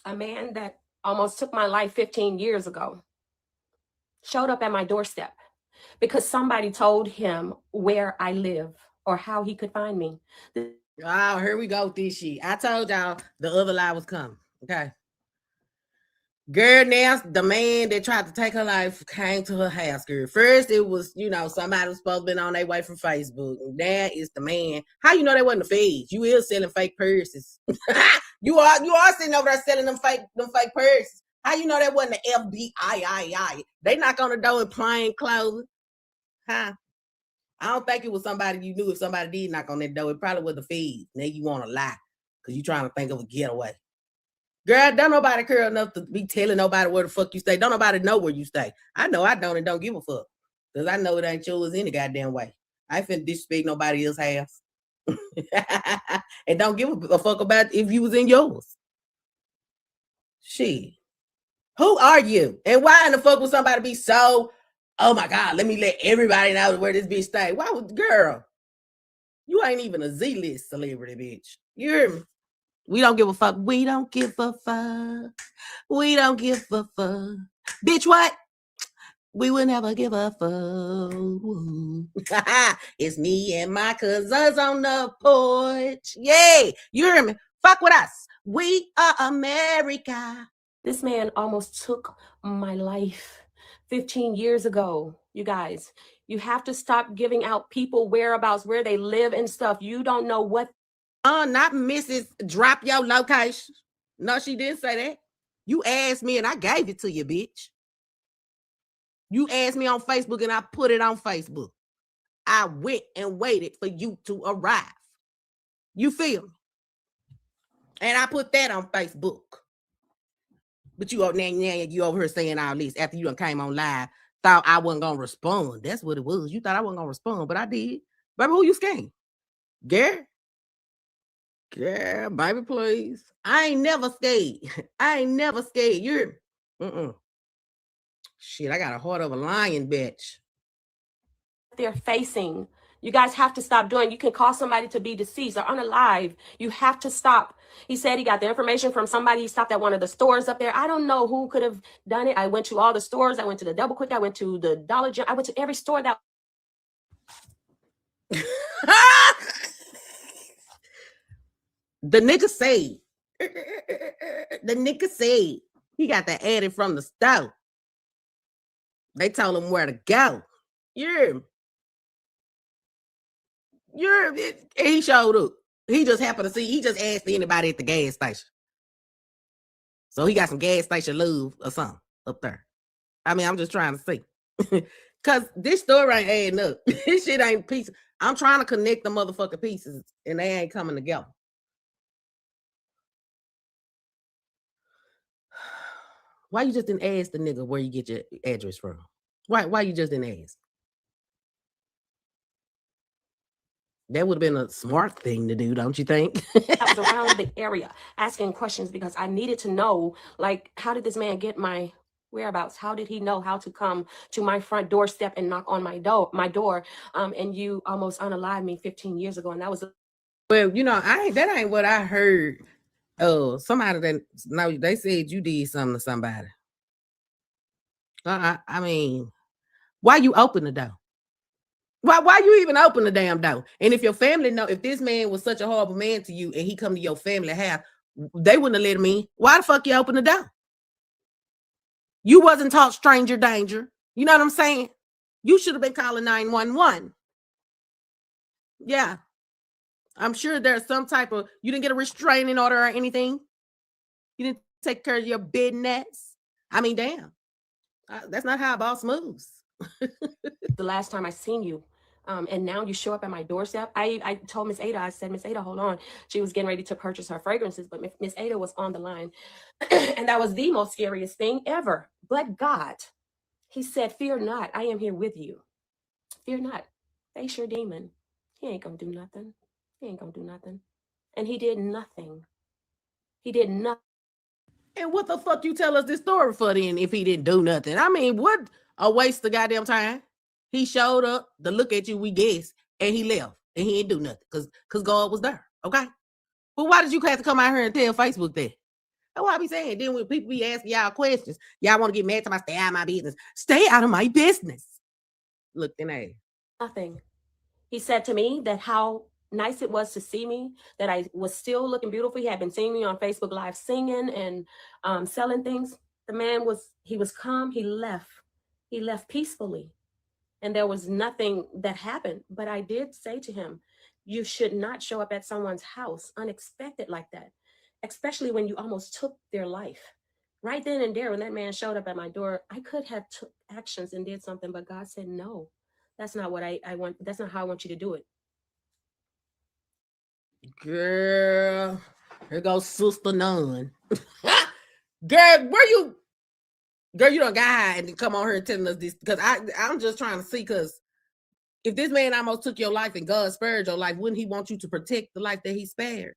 A man that almost took my life 15 years ago showed up at my doorstep because somebody told him where I live or how he could find me. Oh, here we go with this shit. I told y'all the other lie was coming. Okay. Girl, now the man that tried to take her life came to her house, girl. First, it was, somebody was supposed to be on their way from Facebook. And now it's the man. How you know they wasn't the feds? You is selling fake purses. You are sitting over there selling them fake purses. How you know that wasn't the FBI? They knock on the door in plain clothes. Huh? I don't think it was somebody you knew. If somebody did knock on that door, it probably was the feds. Now you want to lie because you're trying to think of a getaway. Girl, don't nobody care enough to be telling nobody where the fuck you stay. Don't nobody know where you stay. I know I don't and don't give a fuck. Because I know it ain't yours any goddamn way. I ain't finna disrespect nobody else's house. And don't give a fuck about if you was in yours. Shit. Who are you? And why in the fuck would somebody be so, oh my God, let me let everybody know where this bitch stay? Why would, girl, you ain't even a Z-list celebrity, bitch. You hear me? We don't give a fuck. We don't give a fuck. We don't give a fuck. Bitch, what? We will never give a fuck. It's me and my cousins on the porch. Yay. You hear me? Fuck with us. We are America. This man almost took my life 15 years ago. You guys, you have to stop giving out people whereabouts, where they live and stuff. You don't know what Not Mrs. Drop your location. No, she didn't say that. You asked me and I gave it to you, bitch. You asked me on Facebook and I put it on Facebook. I went and waited for you to arrive. You feel me? And I put that on Facebook. But you now you over here saying all this after you done came on live, thought I wasn't gonna respond. That's what it was. You thought I wasn't gonna respond, but I did. Baby, who you scared? Gary? Yeah, baby, please. I ain't never scared. I ain't never scared. You're shit, I got a heart of a lion, bitch. They're facing. You guys have to stop doing. You can call somebody to be deceased or unalive. You have to stop. He said he got the information from somebody. He stopped at one of the stores up there. I don't know who could have done it. I went to all the stores. I went to the Double Quick. I went to the Dollar General. I went to every store that. The nigga said. The nigga said he got that added from the store. They told him where to go. He showed up. He just happened to see. He just asked anybody at the gas station. So he got some gas station lube or something up there. I mean, I'm just trying to see. Because this story ain't adding up. This shit ain't pieces. I'm trying to connect the motherfucking pieces and they ain't coming together. Why you just didn't ask the nigga where you get your address from? Why you just didn't ask? That would have been a smart thing to do, don't you think? I was around the area asking questions because I needed to know, like, how did this man get my whereabouts? How did he know how to come to my front doorstep and knock on my door? And you almost unalived me 15 years ago, and that was. Well, you know, that ain't what I heard. Oh, somebody that no, they said you did something to somebody. I mean, why you open the door? Why you even open the damn door? And if your family know, if this man was such a horrible man to you and he come to your family house, they wouldn't have let him in. Why the fuck you open the door? You wasn't taught stranger danger. You know what I'm saying? You should have been calling 911. Yeah. I'm sure there's some type of, you didn't get a restraining order or anything. You didn't take care of your business. I mean, damn. That's not how a boss moves. The last time I seen you. And now you show up at my doorstep. I told Miss Ada, I said, Miss Ada, hold on. She was getting ready to purchase her fragrances, but Miss Ada was on the line. And that was the most scariest thing ever. But God, he said, fear not, I am here with you. Fear not. Face your demon. He ain't gonna do nothing. He ain't gonna do nothing. And he did nothing. He did nothing. And what the fuck you tell us this story for then if he didn't do nothing? I mean, what a waste of goddamn time. He showed up to look at you, we guess, and he left. And he didn't do nothing because God was there, okay? But why did you have to come out here and tell Facebook that? That's what I be saying. Then when people be asking y'all questions, y'all want to get mad to my stay out of my business. Stay out of my business. Look, then hey. Nothing. He said to me that how nice it was to see me, that I was still looking beautiful. He had been seeing me on Facebook Live singing and selling things. The man was calm. He left peacefully. And there was nothing that happened. But I did say to him, you should not show up at someone's house unexpected like that, especially when you almost took their life. Right then and there, when that man showed up at my door, I could have took actions and did something, but God said, no, that's not what I want. That's not how I want you to do it. Girl, here goes Sister None. Girl, you done got high and come on here and telling us this because I'm just trying to see because if this man almost took your life and God spared your life, wouldn't he want you to protect the life that he spared?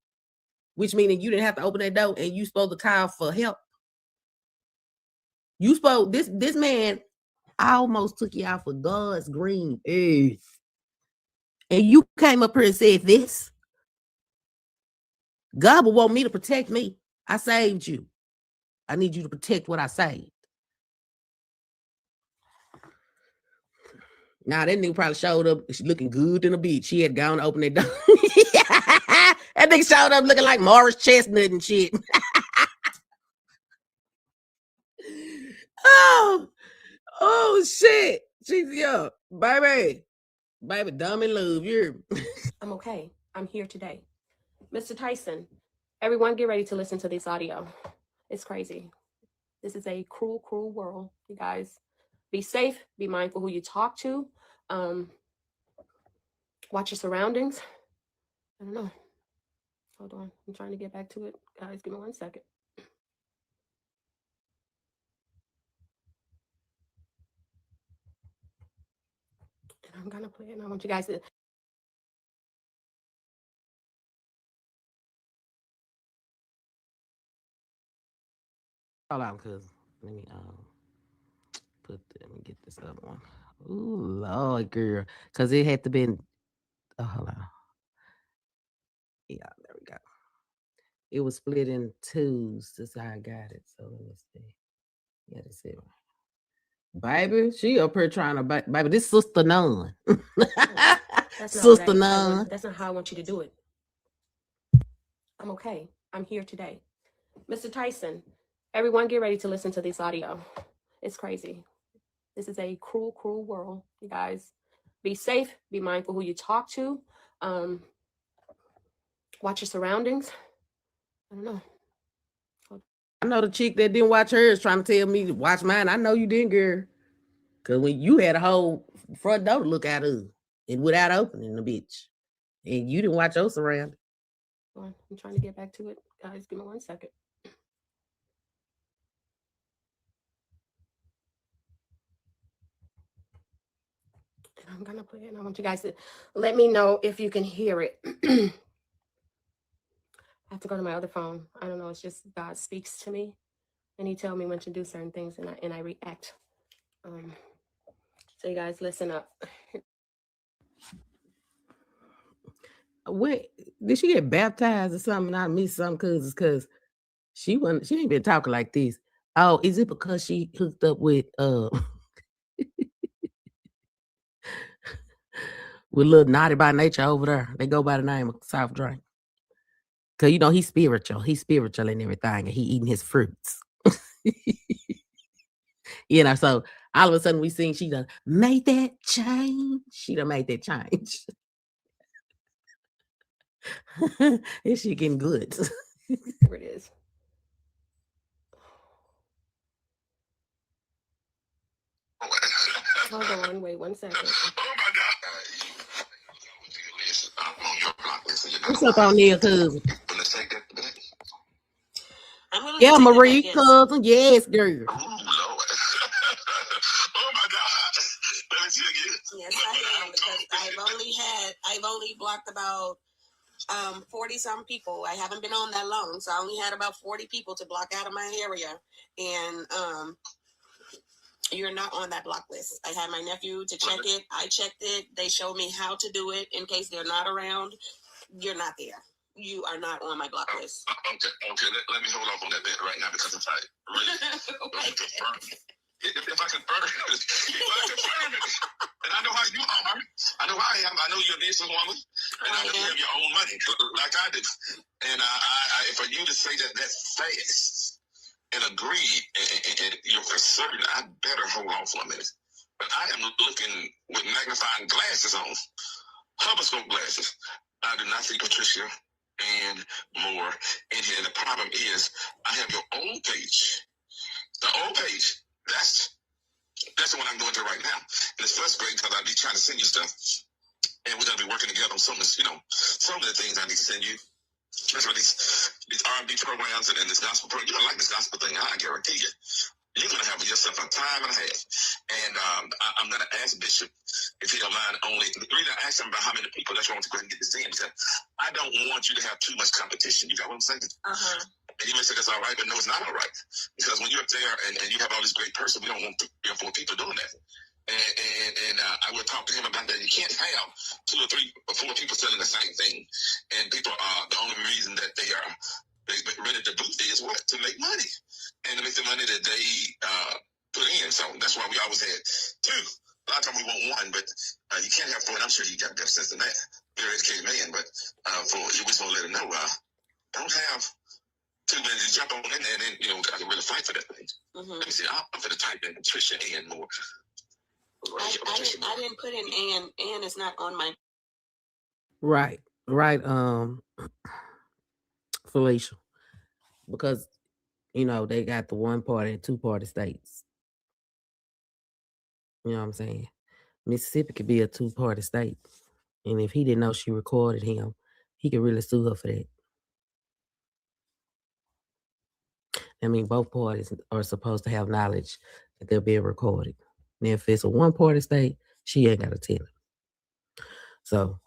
Which meaning you didn't have to open that door and you supposed to call for help. You spoke this man almost took you out for God's green earth. And you came up here and said this. God will want me to protect me. I saved you. I need you to protect what I saved. Now that nigga probably showed up looking good in a bitch. She had gone to open that door. That nigga showed up looking like Morris Chestnut and shit. Oh shit. She's young. Baby, dumb and love. You're I'm okay. I'm here today. Mr. Tyson, everyone get ready to listen to this audio. It's crazy. This is a cruel, cruel world, you guys. Be safe. Be mindful who you talk to. Watch your surroundings. I don't know. Hold on. I'm trying to get back to it. Guys, give me 1 second. And I'm going to play it. And I want you guys to... Hold on, cuz. Let me let me get this other one. Ooh, Lord, girl. Cause it had to been hold on. Yeah, there we go. It was split in twos. That's how I got it. So let me see. Yeah, that's it. Baby, she up here trying to baby. This Sister Nun. Sister Nun. That's not how I want you to do it. I'm okay. I'm here today. Mr. Tyson, everyone get ready to listen to this audio. It's crazy. This is a cruel, cruel world, you guys. Be safe. Be mindful who you talk to. Watch your surroundings. I don't know. I know the chick that didn't watch hers trying to tell me to watch mine. I know you didn't, girl. Cause when you had a whole front door to look out of and without opening the bitch. And you didn't watch your surroundings. I'm trying to get back to it. Guys, give me 1 second. And I'm gonna play it. And I want you guys to let me know if you can hear it. I have to go to my other phone. I don't know. It's just God speaks to me, and He tells me when to do certain things, and I react. So you guys listen up. Wait, did she get baptized or something? I missed something because she ain't been talking like this. Oh, is it because she hooked up with with little Naughty by Nature over there? They go by the name of Soft Drink. Cause you know he's spiritual. He's spiritual and everything, and he eating his fruits. You know, so all of a sudden we seen she done made that change. She done made that change. And she getting good. Here it is. Hold on, wait 1 second. Oh my God. What's up on there, cousin? Let's take that back. Yeah, Marie, cousin. Yes, girl. Oh, Lord. Oh my God. Let me see again. Yes, I am, because I've only blocked about 40 some people. I haven't been on that long, so I only had about 40 people to block out of my area. And you're not on that block list. I had my nephew to check it. I checked it. They showed me how to do it in case they're not around. You're not there. You are not on my block list. Okay. Let me hold off on that bit right now because I'm tired. Really. If I confirm it, and I know how you are. I know how I am. I know you're a businesswoman, and I know you have your own money, like I do. And I for you to say that fast and agree, and you're for certain, I better hold on for a minute. But I am looking with magnifying glasses on, telescope glasses. I do not see Patricia and more in here. And the problem is, I have your old page. The old page, that's the one I'm going to right now. And it's frustrating because I'll be trying to send you stuff. And we're going to be working together on some of the things I need to send you. Especially these R&B programs and this gospel program. You don't like this gospel thing, I guarantee you. You're going to have yourself a time and a half. And I'm going to ask Bishop, if he don't mind, only the reason I asked him about how many people that you want to go ahead and get this in, because I don't want you to have too much competition. You got what I'm saying? Uh-huh. And he may say that's all right, but no, it's not all right. Because when you're up there and you have all this great person, we don't want 3 or 4 people doing that. And I will talk to him about that. You can't have 2 or 3 or 4 people selling the same thing. And people are the only reason that they're ready to boost is what? To make money. And to make the money that they put in. So that's why we always had 2. A lot of times we want 1, but you can't have 4. And I'm sure you got better sense than that. Very educated man. But for you, we just want to let him know, don't have too many to jump on in there and then, I can really fight for that thing. Mm-hmm. Let me see. I'm going to type in Patricia and more. I didn't put in Ann. Ann is not on my. Right. Felicia, because you know they got the one party and 2 party states. You know what I'm saying? Mississippi could be a 2 party state, and if he didn't know she recorded him, he could really sue her for that. I mean, both parties are supposed to have knowledge that they're being recorded. And if it's a 1 party state, she ain't got to tell him. So,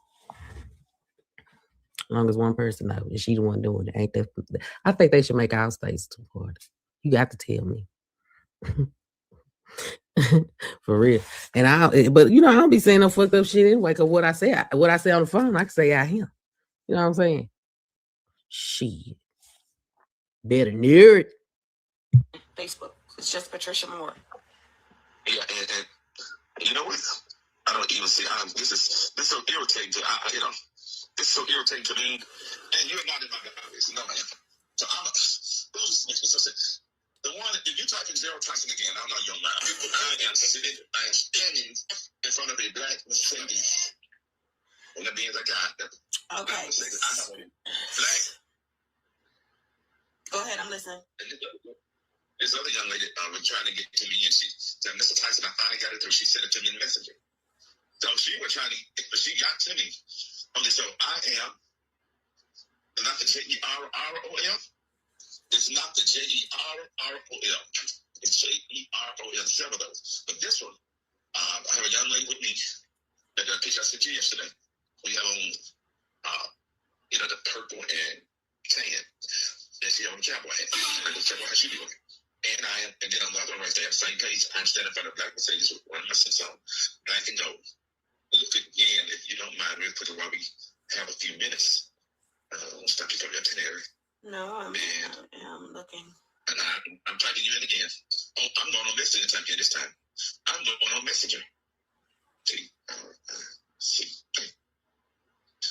as long as one person knows, and she the one doing it, ain't that? I think they should make our states 2 party. You got to tell me. For real. And but you know, I don't be saying no fucked up shit anyway, because what I say on the phone, I can say out here. You know what I'm saying? Shit. Better near it. Facebook. It's just Patricia Moore. Yeah, and you know what? I don't even see. This is so irritating to this is so irritating to me. And you're not in my office, no man. So this makes me so sick. The one, if you type in Jerol Tyson again, I don't know your mind. I am standing in front of a black Mercedes. And the beans I got. Okay. Black. Go ahead, I'm listening. This other young lady was trying to get to me, and she said, Mr. Tyson, I finally got it through. She sent it to me in Messenger. So she was trying to, but she got to me. So I am not the Jerol. It's not the Jerol. It's Jerol, several of those. But this one, I have a young lady with me that the picture I sent you yesterday. We have on, the purple and tan. And she on the cowboy hat. And the cowboy hat she doing. And then on the other one right there, same page, I'm standing in front of black Mercedes with one of my sins on black and gold. Look again, if you don't mind, real quickly while we have a few minutes. Stop you from your itinerary. No, I'm looking. And I'm typing you in again. I'm going on Messenger this time. I'm going on Messenger.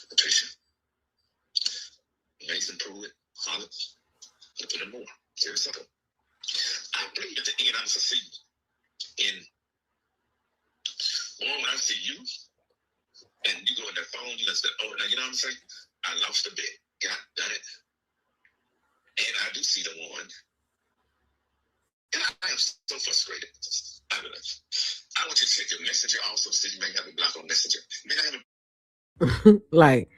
Patricia. Amazing Pruitt. Holland. Put in more. Very simple. I believe at the end I'm succeeding in when I see you and you go in that phone, you just say, oh, now you know what I'm saying? I lost a bet. God done it. And I do see the one. And I am so frustrated. I want you to check your Messenger also, so you may have a block on Messenger. Like,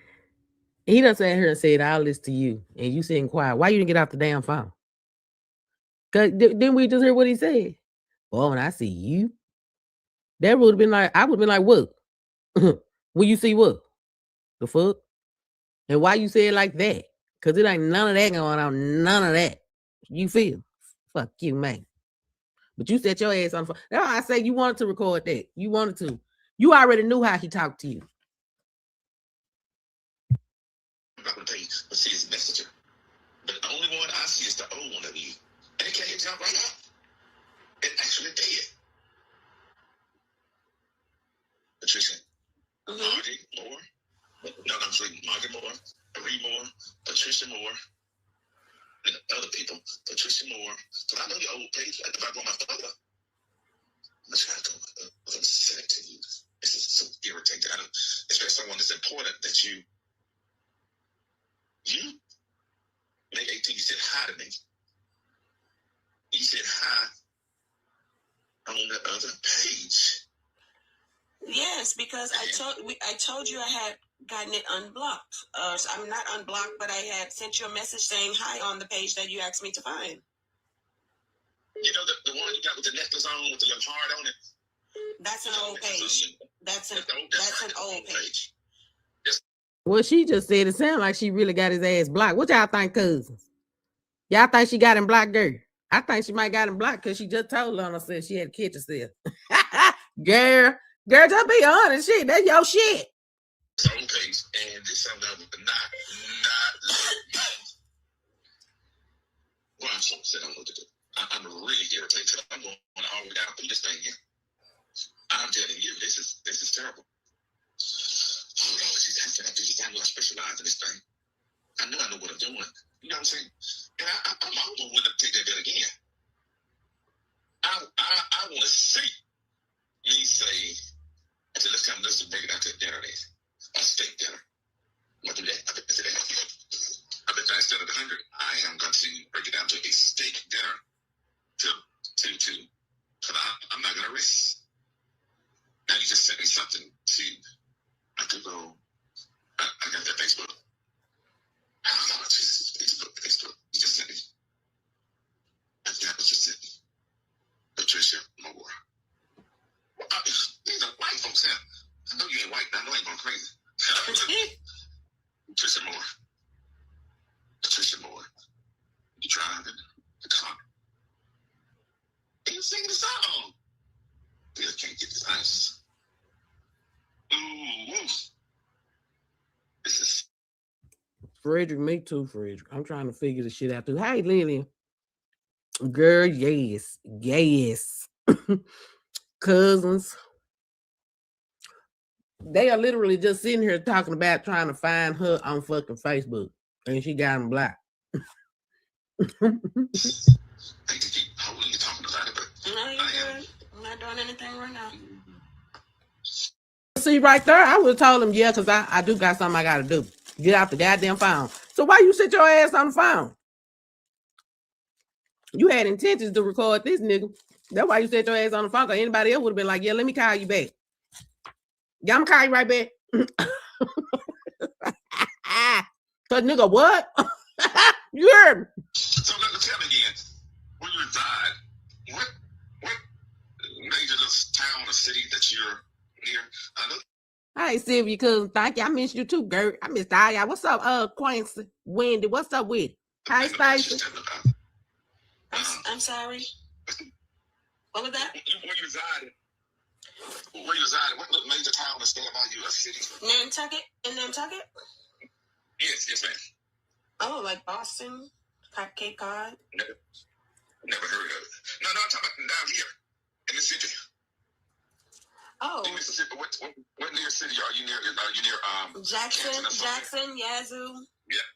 he done sat here and said all this to you, and you sitting quiet. Why you didn't get off the damn phone? Cause didn't we just hear what he said? Well, when I see you, that would have been like, I would have been like, what? When you see what? The fuck? And why you say it like that? Cause it ain't none of that going on. None of that. You feel? Fuck you, man. But you set your ass on the phone. That's why I say you wanted to record that. You wanted to. You already knew how he talked to you. I'm not gonna tell you, but see his Messenger. But the only one I see is the old one of you. And it can't jump right up. It actually did. Patricia. Margie Moore. No, I'm saying Margie Moore, Marie Moore, Patricia Moore, and other people. Patricia Moore. So I know your old page. If I go on my photo, I'm trying to send it to you. This is so irritating. Especially someone that's important that you May 18th, you said hi to me. You said hi on the other page. Yes, because I told you I had gotten it unblocked. So I'm not unblocked, but I had sent you a message saying hi on the page that you asked me to find. You know the one you got with the necklace on with the little heart on it? That's an old page. That's an old page. Well, she just said it sounded like she really got his ass blocked. What y'all think, cousins? Y'all think she got him blocked, girl? I think she might got him blocked because she just told on herself she had to catch herself. Girl, just be honest. Shit, that's your shit. It's old page, and this something that was not. Well, I'm so upset. I don't know what to do. I'm really irritated. I'm going all the way down through this thing here. I'm telling you, this is terrible. Oh, Lord, I'm going to specialize in this thing. I know what I'm doing. You know what I'm saying? And I'm almost willing to take that bet again. I want to see me say, I said, let's break it out to a dinner then. A steak dinner. I'm going to do that. I bet that. I bet that instead of $100, Come. You singing the song. You just can't get this ice. Ooh. This is Frederick, me too, Frederick. I'm trying to figure the shit out too. Hey, Lillian. Girl, yes. Yes. Cousins. They are literally just sitting here talking about trying to find her on fucking Facebook. And she got him blocked. I hate to keep holding you talking about it, but No, you're good. I'm not doing anything right now. See, right there, I would have told him, yeah, because I do got something I got to do. Get out the goddamn phone. So why you sit your ass on the phone? You had intentions to record this nigga. That's why you set your ass on the phone. Because anybody else would have been like, yeah, let me call you back. Yeah, I'm calling you right back. Cause nigga, what? You heard me. so let me tell me again. When you reside, what major town or city that you're near? I know. Hey, Sylvia, cousin, thank you. I missed you too, girl. I missed all y'all. What's up, Quincy? Wendy, what's up with it? Hey, Stacey. I'm sorry. What was that? Where you reside? Where you reside? What major town is there about you? A city? Nantucket? In Nantucket? Yes, ma'am. Oh, like Boston, Cape Cod. Never heard of it. No, I'm talking about down here in the city. Oh, in Mississippi. What near city are you near? Are you near Jackson, Yazoo. Yeah.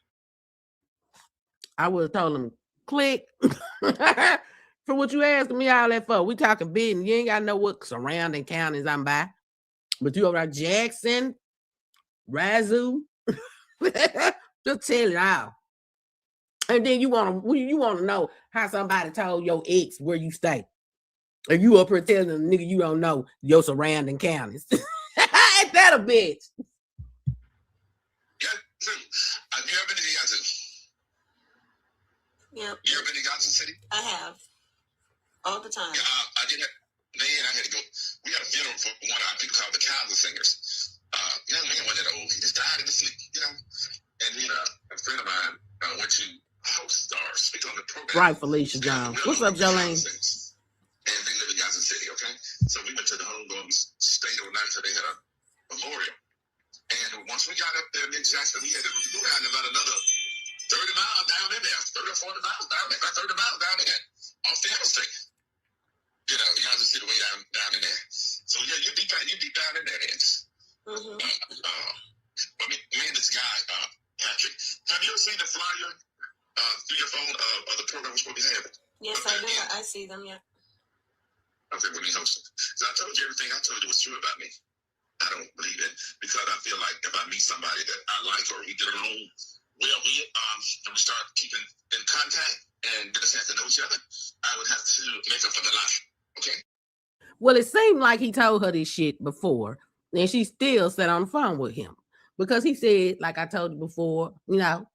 I would have told him, click. For what you asking me all that for? We talking business. You ain't got to know what surrounding counties I'm by. But you over there, Jackson, Yazoo. Just tell it all. And then you want to know how somebody told your ex where you stay. And you up here telling them, nigga, you don't know your surrounding counties. Ain't that a bitch? Have you ever been to Yazoo? Yep. You ever been to Yazoo City? I have. All the time. Yeah, I did have. Man, I had to go. We had a funeral for one of our people called the Kaiser Singers. Young man wasn't that old. He just died in his sleep, you know. And then a friend of mine went to host or speak on the program. Right, Felicia Jones. What's up, Jolene? And they live in Yazoo City, okay? So we went to the homegoing state overnight, so they had a memorial. And once we got up there in Jackson, we had to go down about another 30 miles down in there, 30 or 40 miles down there, about 30 miles down there off the interstate. You know, Yazoo City way down in there. So yeah, you deep down in there, Ed. Mm-hmm. Me and this guy, Patrick, have you ever seen the flyer through your phone of the program we're supposed to be having? Yes, I do. I see them, yeah. Okay, when he hosted. So I told you everything I told you was true about me. I don't believe it because I feel like if I meet somebody that I like or we get along well with, and we start keeping in contact and get a chance to know each other, I would have to make up for the lie. Okay. Well, it seemed like he told her this shit before, and she still sat on the phone with him because he said, like I told you before, you know,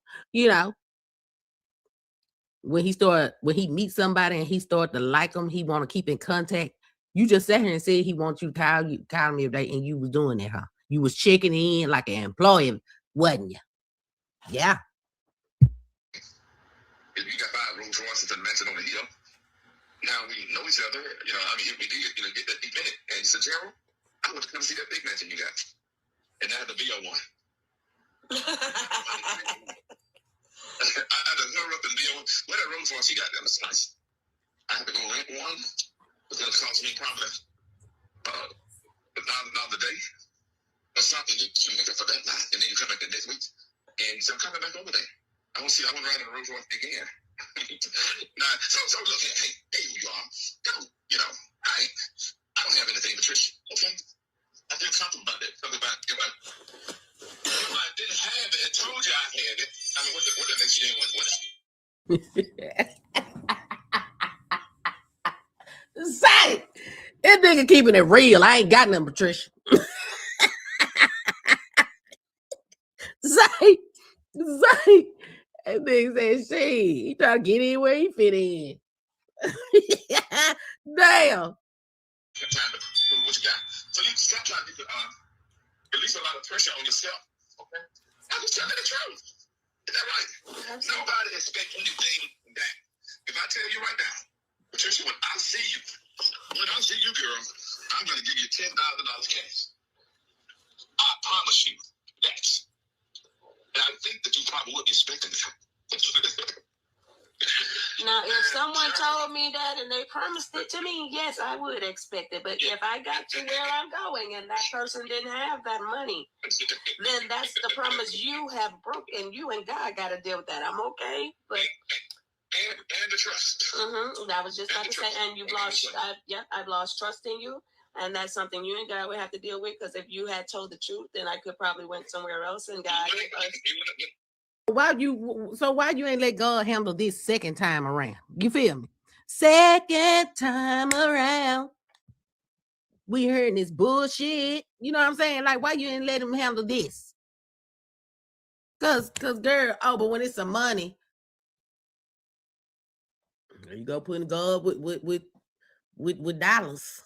when he meets somebody and he start to like them, he want to keep in contact. You just sat here and said he wants you to call me every day, and you was doing that, huh? You was checking in like an employee, wasn't you? Yeah. If you got 5 Rolls Royces and mansion on the hill, now we know each other. You know, I mean, if we did, get that deep in it. And you said, Jerol, I want to come see that big mansion you got. And I had the VO one. I had to hurry up and VO. What that Rolls Royce you got there? That's nice. I had to go rent one. It's going to cost me probably $1,000 a day or something to make up for that night. And then you come back the next week. And so I'm coming back over there. I want to ride in a Rolls Royce again. Nah, so look, hey, who you are. Don't, you know, I don't have anything, Patricia. Okay? I feel comfortable about that. Something about, if I didn't have it and told you I had it, I mean, what the next year was? Say, this nigga keeping it real. I ain't got nothing, Patricia. Say, that nigga said, she, he trying to get in where he fit in. Damn. Time to prove what you got. So you stop trying to release a lot of pressure on yourself. Okay? I'm just telling the truth. Is that right? Nobody expects anything back. If I tell you right now, Patricia, when I see you, girl, I'm going to give you $10,000 cash. I promise you that. And I think that you probably would be expecting that. Now, if someone told me that and they promised it to me, yes, I would expect it. But if I got to where I'm going and that person didn't have that money, then that's the promise you have broken. You and God got to deal with that. I'm okay, but and the trust. I was just about to say, and you've lost. I've lost trust in you, and that's something you and God would have to deal with. Because if you had told the truth, then I could probably went somewhere else. And God. Why you ain't let God handle this second time around? You feel me? Second time around. We hearing this bullshit. You know what I'm saying? Like, why you ain't let him handle this? Cause girl, but when it's some money, there you go, putting God with dollars.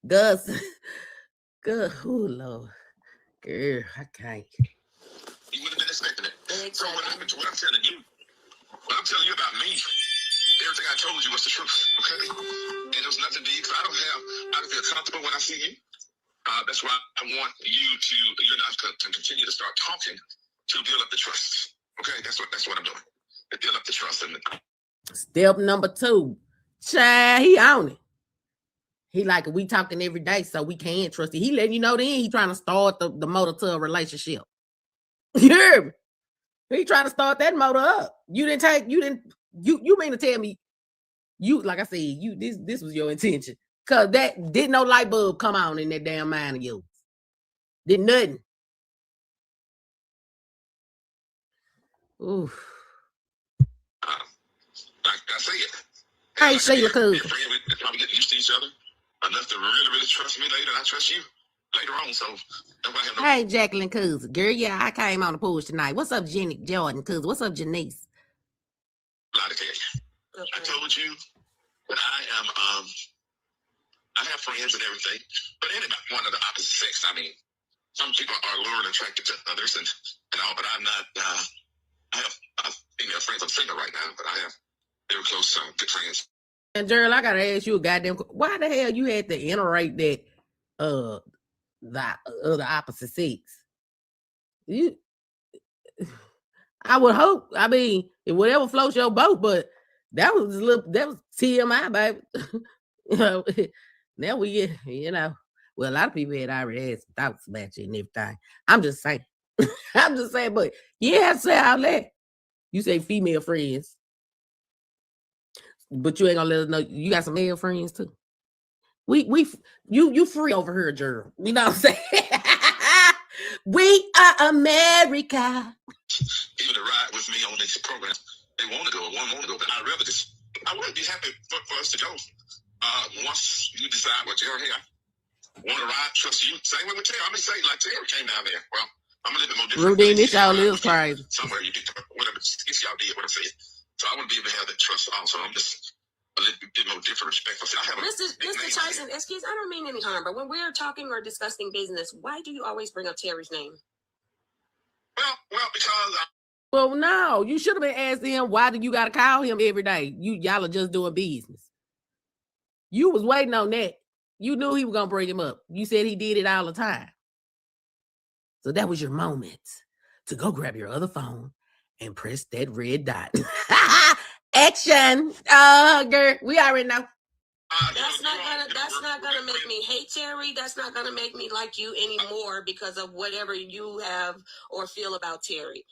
Gus. Good, oh Lord, girl, I can't. You would have been expecting it. So what I'm telling you about me, everything I told you was the truth, okay? And there was nothing deep. I don't feel comfortable when I see you. That's why I want you to continue to start talking to build up the trust. Okay, that's what I'm doing. To build up the trust. Step number 2, child, he on it. He like, we talking every day, so we can't trust it. He letting you know then he trying to start the motor to a relationship. You hear me? He trying to start that motor up. You mean to tell me, like I said, this was your intention. Cause that didn't no light bulb come on in that damn mind of yours. Did nothing. Ooh. Like I say it. Hey, Sheila Cook. Probably get used to each other enough to really, really trust me later. I trust you later on. So nobody have no. Hey, Jacqueline Coos. Girl, yeah, I came on the porch tonight. What's up, Jenny Jordan Coos? What's up, Janice? I told you that I have friends and everything, but anybody one of the opposite sex. I mean, some people are lured and attracted to others and all, but I'm not. I have female friends. I'm single right now, but I have very close good friends. And Jerol, I gotta ask you a goddamn, why the hell you had to iterate that the other opposite sex? I would hope. I mean, it whatever floats your boat, but that was TMI, baby. Now we get, well, a lot of people had already had some thoughts about you and everything. I'm just saying. But yeah, say all that. You say female friends. But you ain't gonna let us know you got some male friends too. You free over here, Jerol. You know what I'm saying? We are America. Even to ride with me on this program, they want to go, one want to go, but I would be happy for us to go. Once you decide what Jerol, hey, I want to ride, trust you. Same way with Terry. I'm excited like Terry came down there. Well, I'm a little bit more different. Rudine, this y'all is crazy. Somewhere you picked up whatever skits y'all did, what I'm saying. So I want to be able to have that trust also. I'm just a little bit more different, respectful. Mr. Tyson, excuse, I don't mean any harm, but when we're talking or discussing business, why do you always bring up Terry's name? Well, because. Well, no, you should have been asking him, why do you got to call him every day? Y'all are just doing business. You was waiting on that. You knew he was going to bring him up. You said he did it all the time. So that was your moment to go grab your other phone and press that red dot. Action. Girl, we already know. That's not gonna make me hate Terry. That's not gonna make me like you anymore because of whatever you have or feel about Terry.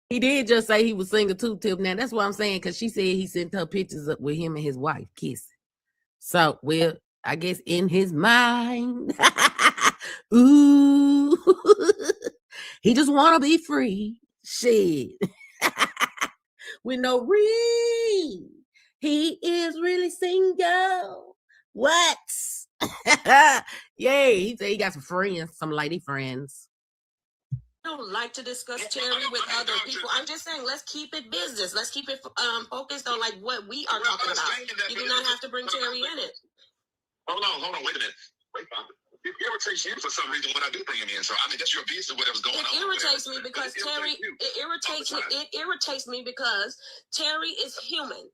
He did just say he was single too, Tip. Now that's what I'm saying, because she said he sent her pictures up with him and his wife kissing. So, well, I guess in his mind, ooh, he just want to be free. Shit. With no ring. He is really single. What? Yeah, he said he got some friends, some lady friends. I don't like to discuss Terry with other people. I'm just saying, let's keep it business. Let's keep it focused on like what we are talking about. You do not have to bring Terry in it. Hold on, wait a minute. It irritates you for some reason when I do bring him in. So I mean, that's your business. Whatever's going on. It irritates me because Terry. It irritates me. It irritates me because Terry is human.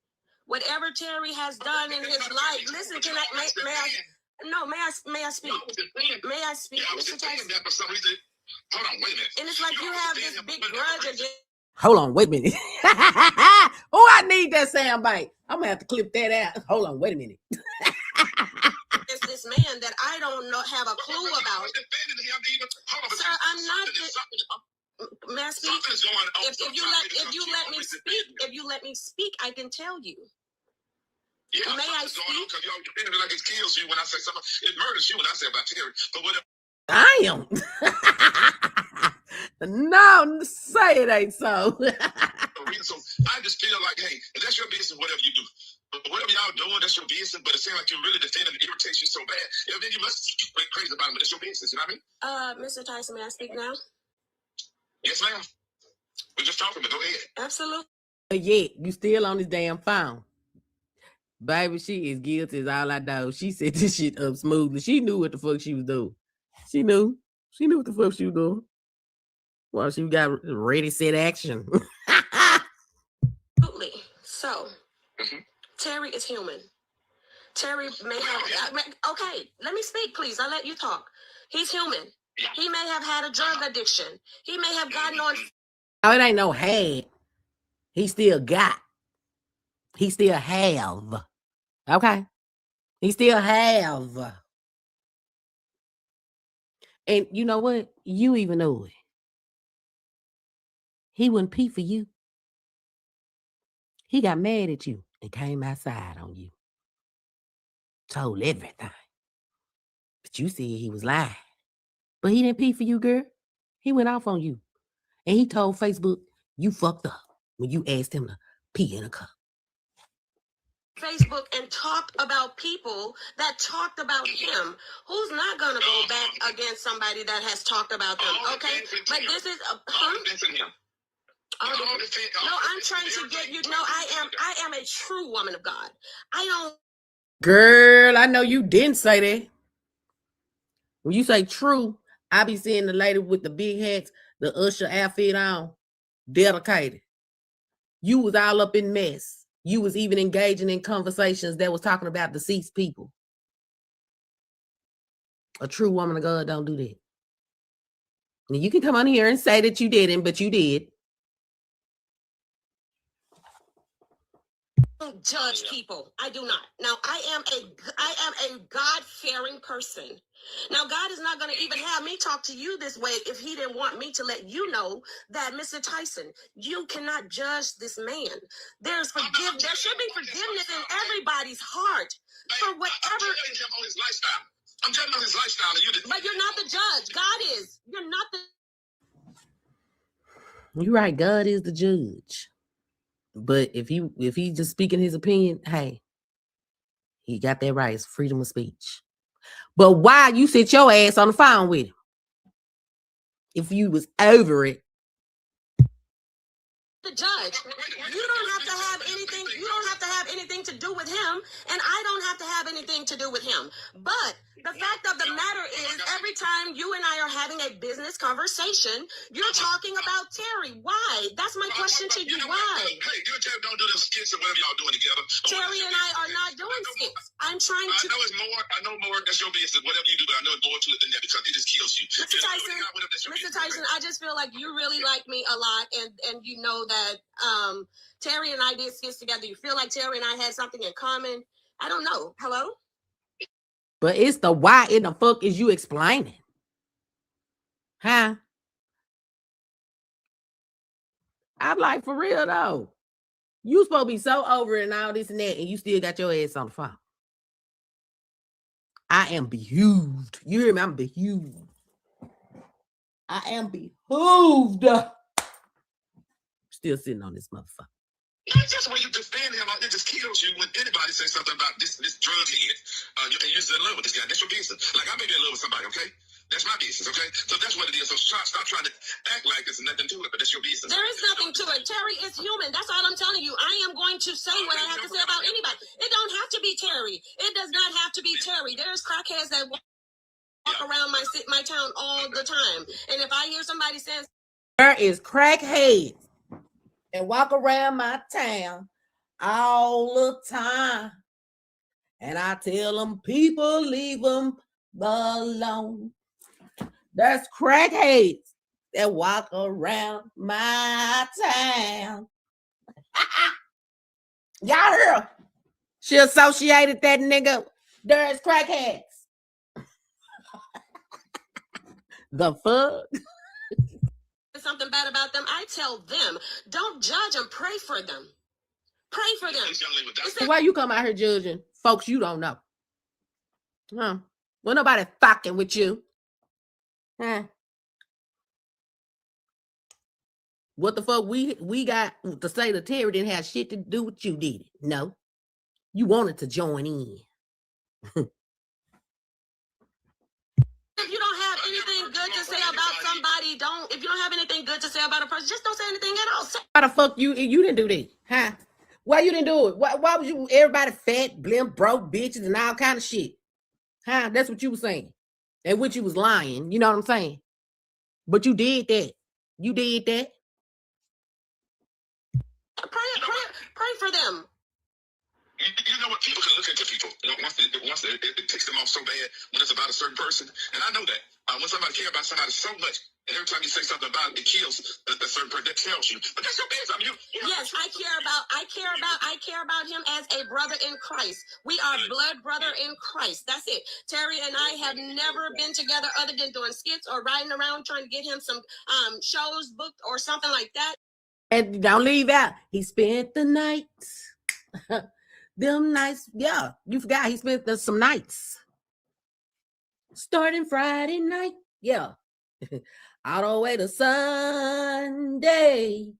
Whatever Terry has done in his life. Listen, can I? May I? No, may I speak? May I speak? Yeah, I was just saying that for some reason. Hold on, wait a minute. And it's like you have this big grudge against. Hold on, wait a minute. Oh, I need that soundbite. I'm gonna have to clip that out. Hold on, wait a minute. It's this man that I don't know have a clue about. Sir, I'm not. May I speak? If you let me speak, I can tell you. Yeah, may I speak? Because y'all defending like it kills you when I say something. It murders you when I say about Terry. But whatever. Damn. No, say it ain't so. So I just feel like, hey, that's your business, whatever you do. But whatever y'all doing, that's your business. But it seems like you're really defending it irritates you so bad. And then you must be crazy about it, but it's your business. You know what I mean? Mr. Tyson, may I speak now? Yes, ma'am. We're just talking, but go ahead. Absolutely. But yet, you still on this damn phone. Baby, she is guilty as all I know. She set this shit up smoothly. She knew what the fuck she was doing. She knew. She knew what the fuck she was doing. Well, she got ready, set, action. Absolutely. So, Terry is human. Terry may have... Okay, let me speak, please. I'll let you talk. He's human. He may have had a drug addiction. He may have gotten on... Oh, it ain't no had. He still got. He still have. Okay? He still have. And you know what? You even know it. He wouldn't pee for you. He got mad at you and came outside on you. Told everything. But you said he was lying. But he didn't pee for you, girl. He went off on you. And he told Facebook, you fucked up when you asked him to pee in a cup. Facebook and talked about people that talked about him. Who's not going to go back against somebody that has talked about them? Okay? But this is a... No, I'm trying to get you. No, I am a true woman of God. I don't. Girl, I know you didn't say that. When you say true, I be seeing the lady with the big hats, the usher outfit on, dedicated. You was all up in mess. You was even engaging in conversations that was talking about deceased people. A true woman of God don't do that. And you can come on here and say that you didn't, but you did. Judge people. I do not. Now I am a God-fearing person. Now God is not going to even have me talk to you this way if he didn't want me to let you know that, Mr. Tyson, you cannot judge this man. There should be forgiveness in everybody's heart for whatever. I'm judging on his lifestyle. But you're not the judge. God is. You're not the. You're right. God is the judge. But if he just speaking his opinion, hey, he got that right. It's freedom of speech. But why you sit your ass on the phone with him? If you was over it. The judge. You don't have to have anything. You don't have to have anything to do with him, and I don't have to have anything to do with him. But the fact of the matter is, every time you and I are having a business conversation, you're talking about Terry. Why? That's my question to you. Why? Hey, you and Terry don't do them skits or whatever y'all doing together. Terry and I are not doing skits. I'm trying to. I know it's more. I know more. That's your business. Whatever you do, but I know it's more to it than that because it just kills you. Mr. Tyson, I just feel like you really like me a lot, and you know that Terry and I did skits together. You feel like Terry and I had something in common? I don't know. Hello? But it's the why in the fuck is you explaining? Huh? I'm like, for real though. You supposed to be so over it and all this and that, and you still got your ass on the phone. I am behooved. You hear me? I'm behooved. I am behooved. Still sitting on this motherfucker. Not just when you defend him, it just kills you when anybody says something about this drug head. And you're in love with this guy. That's your business. Like, I may be in love with somebody, okay? That's my business, okay? So that's what it is. So stop trying to act like there's nothing to it, but that's your business. There is nothing to it. Terry is human. That's all I'm telling you. I am going to say what I have to say about anybody. It don't have to be Terry. It does not have to be Terry. There's crackheads that walk walk around my town all the time. And if I hear somebody saying there is crackheads and walk around my town all the time, and I tell them people leave them alone. There's crackheads that walk around my town. Y'all heard? She associated that nigga. There's crackheads. The fuck? something bad about them, I tell them, don't judge them, pray for them. Pray for them. Why you come out here judging folks you don't know? Huh? Well, nobody fucking with you. Huh? What the fuck we got to say that Terry didn't have shit to do with you, did it? No. You wanted to join in. If you don't have anything good to say about somebody, if you don't have anything good to say about a person, just don't say anything at all. Why the fuck you didn't do that? Huh? Why you didn't do it? Why was you everybody fat, blimp, broke bitches and all kind of shit? Huh? That's what you was saying. And which you was lying. You know what I'm saying? But you did that. You did that. Pray for them. You know what? People can look into people. You know, once it ticks them off so bad when it's about a certain person. And I know that. When somebody cares about somebody so much, and every time you say something about it, it kills the certain person that tells you. But that's your business. I mean, yes, I care about him as a brother in Christ. We are blood brother in Christ. That's it. Terry and I have never been together other than doing skits or riding around trying to get him some shows booked or something like that. And don't leave out. He spent the nights. Them nights. Yeah, you forgot he spent some nights. Starting Friday night. Yeah. All the way to Sunday.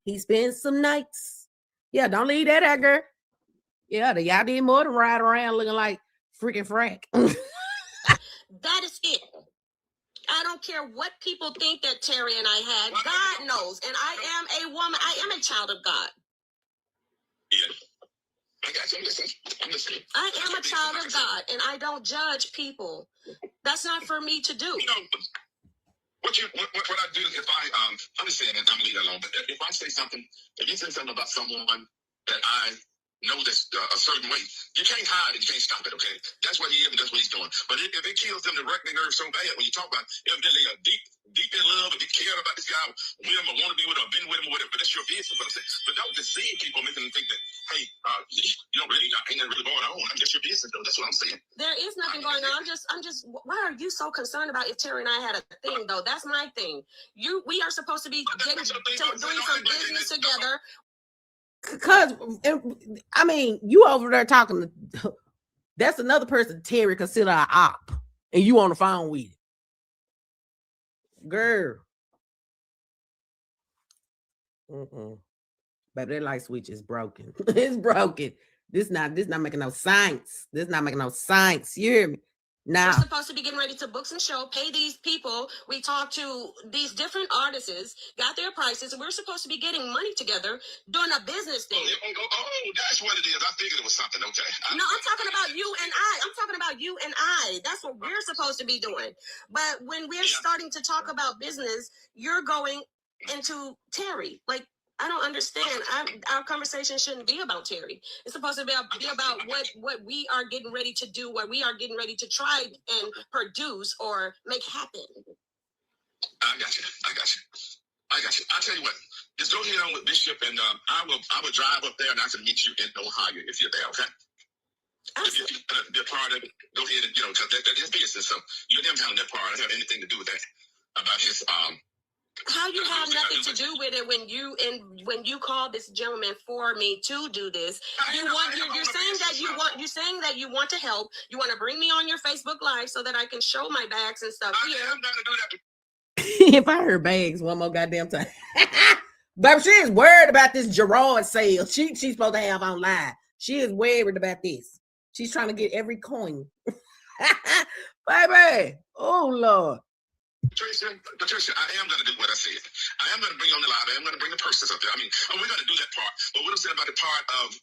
He spent some nights. Yeah, don't leave that out, girl. Yeah, y'all did more than ride around looking like freaking frack. That is it. I don't care what people think that Terry and I had. God knows. And I am a woman. I am a child of God. Yeah. I got you. I'm listening. I am a child of God, and I don't judge people. That's not for me to do. You know, what I do if I'm just saying, and I'm leaving alone, but if I say something, if you say something about someone that I know that's a certain way, you can't hide it, you can't stop it, okay? That's what he is and that's what he's doing. But if it kills them to wreck their nerves so bad, when you talk about evidently a deep in love, and they care about this guy, with him, or want to be with him, or been with him, or whatever, but that's your business, what I'm saying. But don't deceive people, making them think that, hey, you don't really, ain't nothing really going on. I'm just your business, though. That's what I'm saying. There is nothing going on. I'm just, why are you so concerned about if Terry and I had a thing, though? That's my thing. We are supposed to be doing some business together. Because, I mean, you over there talking to, that's another person Terry consider an op, and you on the phone with it. Girl. Baby, that light switch is broken. It's broken. This not making no sense. This not making no sense. You hear me? Now, we're supposed to be getting ready to book some show, pay these people. We talked to these different artists, got their prices, and we're supposed to be getting money together doing a business thing. Oh, that's what it is. I figured it was something, okay. No, I'm talking about you and I. I'm talking about you and I. That's what we're supposed to be doing. But when we're starting to talk about business, you're going into Terry. Like, I don't understand. Our conversation shouldn't be about Terry. It's supposed to be about what we are getting ready to do, what we are getting ready to try and produce or make happen. I got you. I'll tell you what. Just go ahead on with Bishop, and I will drive up there, and I can meet you in Ohio if you're there, okay? Absolutely. If you be a part of it, go ahead and, because that is business. So you and him having that part, I don't have anything to do with that, about his How you have nothing to do with it when you call this gentleman for me to do this? You're saying that you want to help. You want to bring me on your Facebook Live so that I can show my bags and stuff here. I'm not gonna do that. If I heard bags one more goddamn time. But she is worried about this Jerol sale she's supposed to have online. She is worried about this. She's trying to get every coin. Baby. Oh, Lord. Patricia, I am going to do what I said. I am going to bring on the live. I am going to bring the purses up there. I mean, we're going to do that part. But what I'm saying about the part of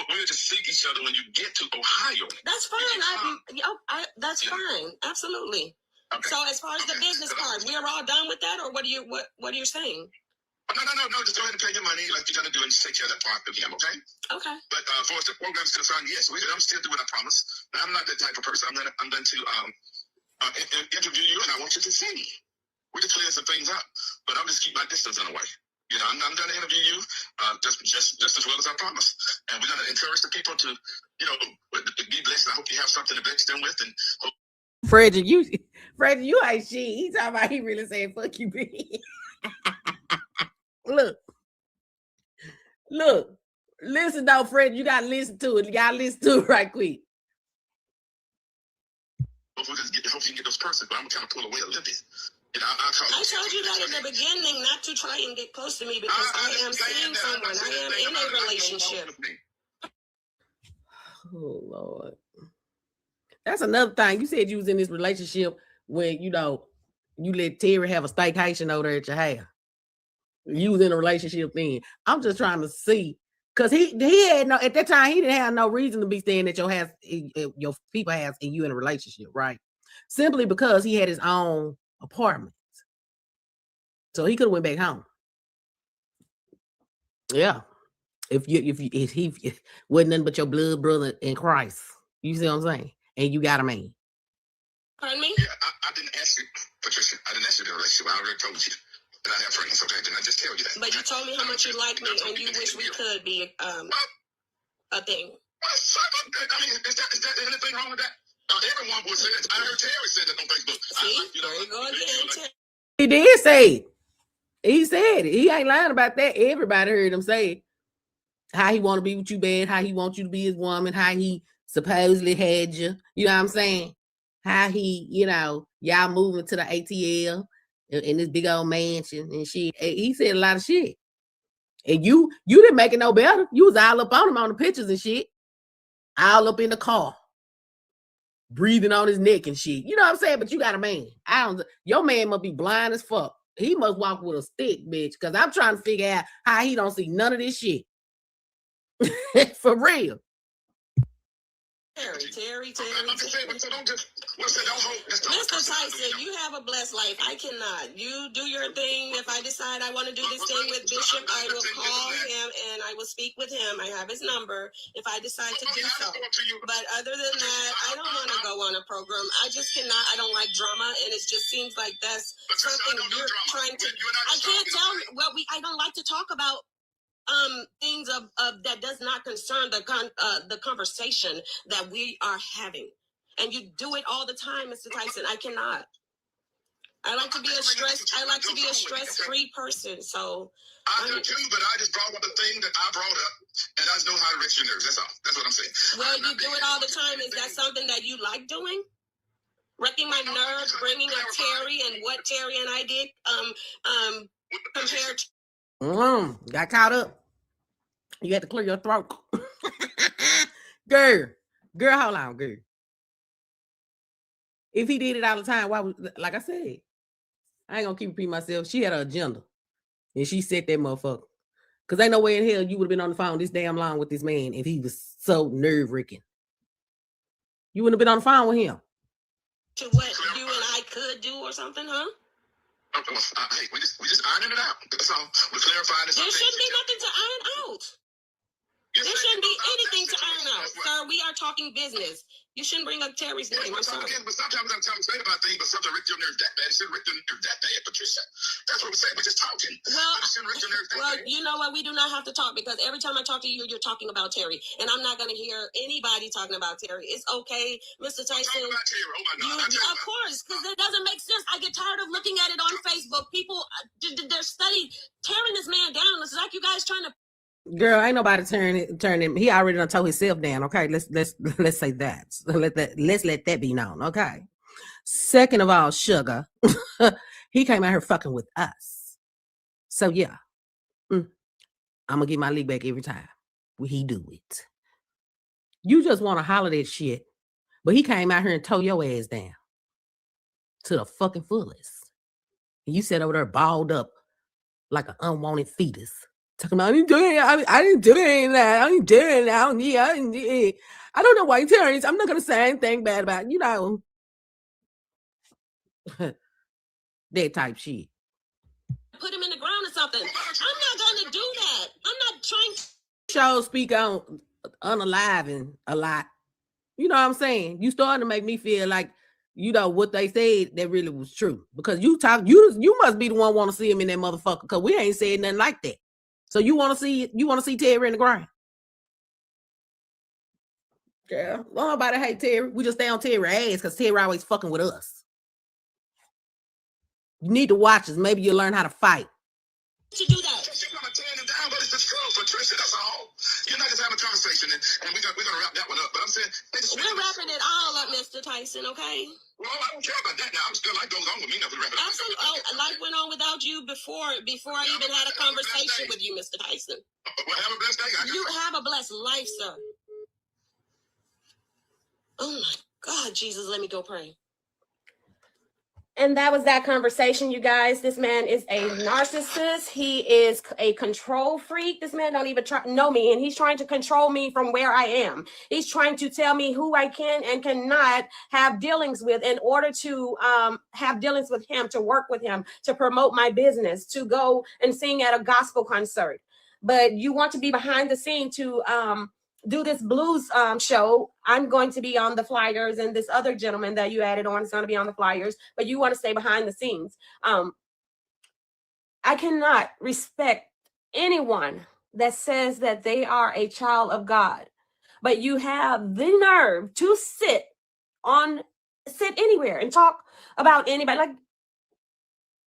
we're just seeing each other when you get to Ohio. That's fine. That's fine. Absolutely. Okay. So as far as the business part, we're all done with that, or what are you saying? No. Just go ahead and pay your money like you're gonna do and just take care of that part with him, okay? Okay. But as far as the program's concerned, yes, I'm still doing what I promised. Now, I'm not that type of person. I'm going to interview you, and I want you to sing. We just clear some things up, but I'll just keep my distance in a way. You know, I'm going to interview you just as well as I promised, and we're going to encourage the people to, you know, be blessed. I hope you have something to bless them with, and hope. Frederick, you ain't shit. He talking about he really saying fuck you, B. Look. Listen though, Fred. You gotta listen to it. You gotta listen to it right quick. Hope you can get those persons, but I'm gonna kind of pull away a little bit. You know, I told you that in the beginning not to try and get close to me because I am seeing someone. I am in a relationship. Oh Lord. That's another thing. You said you was in this relationship when, you know, you let Terry have a staycation over there at your house. You was in a relationship then. I'm just trying to see. Because he had no, at that time, he didn't have no reason to be staying at your house, your people house, and you in a relationship, right? Simply because he had his own apartment. So he could have went back home. Yeah. If he wasn't nothing but your blood brother in Christ. You see what I'm saying? And you got a man. Pardon me? Yeah, I didn't ask you, Patricia. I didn't ask you the relationship. I already told you that I have friends. Okay, didn't I just tell you that? But you told me how much you like me, and you wish we could be a thing. I mean, is that anything wrong with that? Everyone would say that. I heard Terry said that on Facebook. See, there you go again. He did say it. He said it. He ain't lying about that. Everybody heard him say it. How he want to be with you bad, how he wants you to be his woman, how he supposedly had you. You know what I'm saying? How he, you know, y'all moving to the ATL in this big old mansion and shit. He said a lot of shit. And you didn't make it no better. You was all up on him on the pictures and shit. All up in the car. Breathing on his neck and shit. You know what I'm saying? But you got a man. Your man must be blind as fuck. He must walk with a stick, bitch. Because I'm trying to figure out how he don't see none of this shit. For real. Terry. I'm just saying, so don't just, don't hold. Mr. Tyson, you have a blessed life. I cannot. You do your thing. If I decide I want to do this thing with Bishop, I will call him and I will speak with him. I have his number if I decide to do so. But other than that, I don't want to go on a program. I just cannot. I don't like drama, and it just seems like that's something you're trying to. I can't tell. Well, I don't like to talk about things of that does not concern the conversation that we are having, and you do it all the time, Mr. Tyson. I cannot. I like to be a stress-free person. So I do too, but I just brought up the thing that I brought up, and I just know how to reach your nerves. That's all. That's what I'm saying. Well, you do it all the time. Is that something that you like doing? Wrecking my nerves, bringing up Terry and what Terry and I did compared to. Got caught up. You had to clear your throat. Girl, hold on, girl. If he did it all the time, why would, like I said, I ain't gonna keep repeating myself. She had an agenda. And she set that motherfucker. Because ain't no way in hell you would have been on the phone this damn long with this man if he was so nerve-wracking. You wouldn't have been on the phone with him. To what you and I could do or something, huh? Hey, we just ironing it out. That's all. We're clarifying this. There shouldn't be nothing to iron out. There shouldn't be anything to iron out. Sir, we are talking business. You shouldn't bring up Terry's name. But sometimes I'm saying about things, but something ripped your nerve that bad. It shouldn't rip your nerve that bad, Patricia. That's what we're saying. We're just talking. Well, you know what? We do not have to talk because every time I talk to you, you're talking about Terry. And I'm not going to hear anybody talking about Terry. It's okay, Mr. Tyson. About Terry. Oh my God. Of course, because it doesn't make sense. I get tired of looking at it on Facebook. People, they're tearing this man down. It's like you guys trying to. Girl, ain't nobody turn him. He already done tore himself down. Okay, let's say that. Let's let that be known. Okay. Second of all, sugar, he came out here fucking with us. So yeah, I'm gonna get my league back every time he do it. You just want to holler that shit, but he came out here and tore your ass down to the fucking fullest. And you sat over there balled up like an unwanted fetus. Talking about I didn't do it. I didn't do any of that. I didn't do it. I don't know why you're telling this. I'm not gonna say anything bad about it. You know. That type shit. Put him in the ground or something. I'm not gonna do that. I'm not trying to. Shows speak on unaliving a lot. You know what I'm saying? You starting to make me feel like, you know, what they said that really was true. Because you must be the one want to see him in that motherfucker, because we ain't said nothing like that. So you want to see Terry in the ground? Yeah, well, nobody hate Terry. We just stay on Terry ass because Terry always fucking with us. You need to watch us. Maybe you'll learn how to fight. To do that. You're gonna tear him down, but it's the truth, Patricia. That's all. You're not just having a conversation, and we're gonna wrap that one up. But I'm saying we're wrapping it all up, Mr. Tyson. Okay. Well, I don't care about that now. I'm still like goes on with me. Nothing wrapping up. Absolutely. Oh, life went on without you before I even had a conversation with you, Mr. Tyson. Well, have a blessed day. You have a blessed life, sir. Oh my God, Jesus, let me go pray. And that was that conversation, you guys. This man is a narcissist. He is a control freak. This man don't even know me, and he's trying to control me from where I am. He's trying to tell me who I can and cannot have dealings with in order to have dealings with him, to work with him, to promote my business, to go and sing at a gospel concert. But you want to be behind the scene to do this blues show. I'm going to be on the flyers, and this other gentleman that you added on is going to be on the flyers, but you want to stay behind the scenes. I cannot respect anyone that says that they are a child of God, but you have the nerve to sit anywhere and talk about anybody. Like,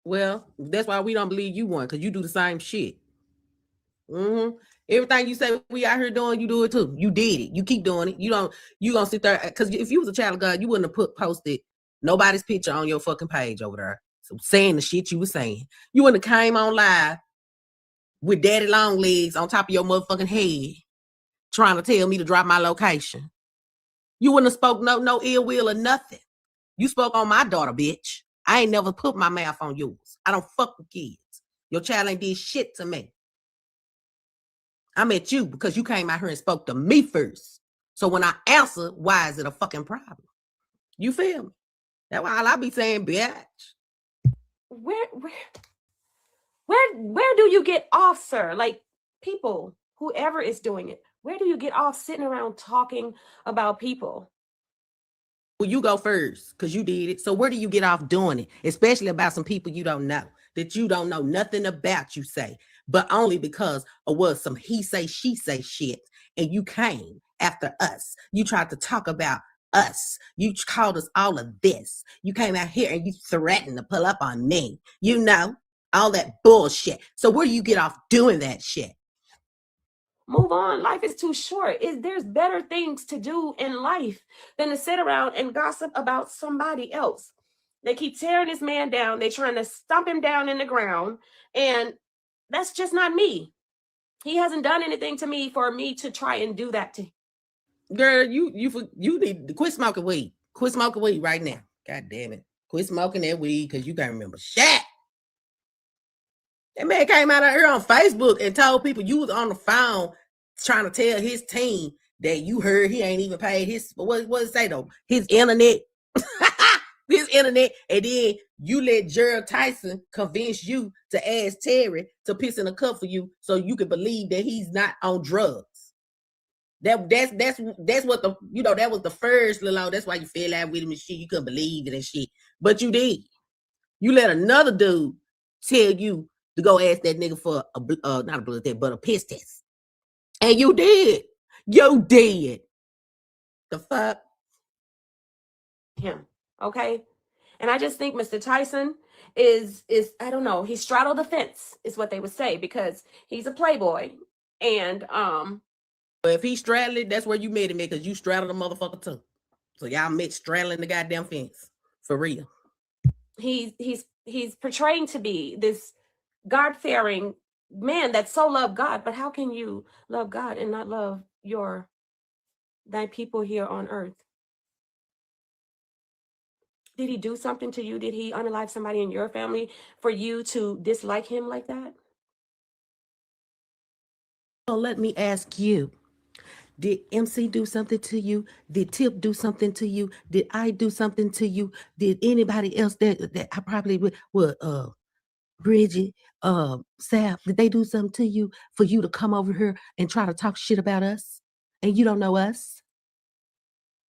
well, that's why we don't believe you one, because you do the same shit. Everything you say we out here doing, you do it too. You did it. You keep doing it. You gonna sit there, because if you was a child of God, you wouldn't have posted nobody's picture on your fucking page over there. So saying the shit you were saying. You wouldn't have came on live with daddy long legs on top of your motherfucking head trying to tell me to drop my location. You wouldn't have spoke no ill will or nothing. You spoke on my daughter, bitch. I ain't never put my mouth on yours. I don't fuck with kids. Your child ain't did shit to me. I met you because you came out here and spoke to me first. So when I answer, why is it a fucking problem? You feel me? That's why I be saying, bitch. Where do you get off, sir? Like, people, whoever is doing it, where do you get off sitting around talking about people? Well, you go first because you did it. So where do you get off doing it? Especially about some people you don't know, that you don't know nothing about, you say, but only because of what some he say, she say shit. And you came after us. You tried to talk about us. You called us all of this. You came out here and you threatened to pull up on me. You know, all that bullshit. So where do you get off doing that shit? Move on. Life is too short. There's better things to do in life than to sit around and gossip about somebody else. They keep tearing this man down. They're trying to stomp him down in the ground. And that's just not me. He hasn't done anything to me for me to try and do that to him. Girl, you need to quit smoking weed. Quit smoking weed right now. God damn it. Quit smoking that weed because you can't remember shit. That man came out of here on Facebook and told people you was on the phone trying to tell his team that you heard he ain't even paid his, what did it say though? His internet. His internet. And then you let Jerol Tyson convince you to ask Terry to piss in a cup for you so you can believe that he's not on drugs. That's what that was the first little, that's why you fell out with him and shit. You couldn't believe it and shit. But you did. You let another dude tell you to go ask that nigga for not a blood test, but a piss test. And you did. You did. The fuck? Him. Okay. And I just think Mr. Tyson is I don't know, he straddled the fence is what they would say, because he's a playboy. And if he straddled it, that's where you met him, because you straddled the motherfucker too. So y'all met straddling the goddamn fence. For real. He's portraying to be this God-fearing man that so loved God, but how can you love God and not love thy people here on earth? Did he do something to you? Did he unalive somebody in your family for you to dislike him like that? Well, let me ask you, Did MC do something to you? Did Tip do something to you? Did I do something to you? Did anybody else that I probably would Bridget, Sap, did they do something to you for you to come over here and try to talk shit about us? And you don't know us?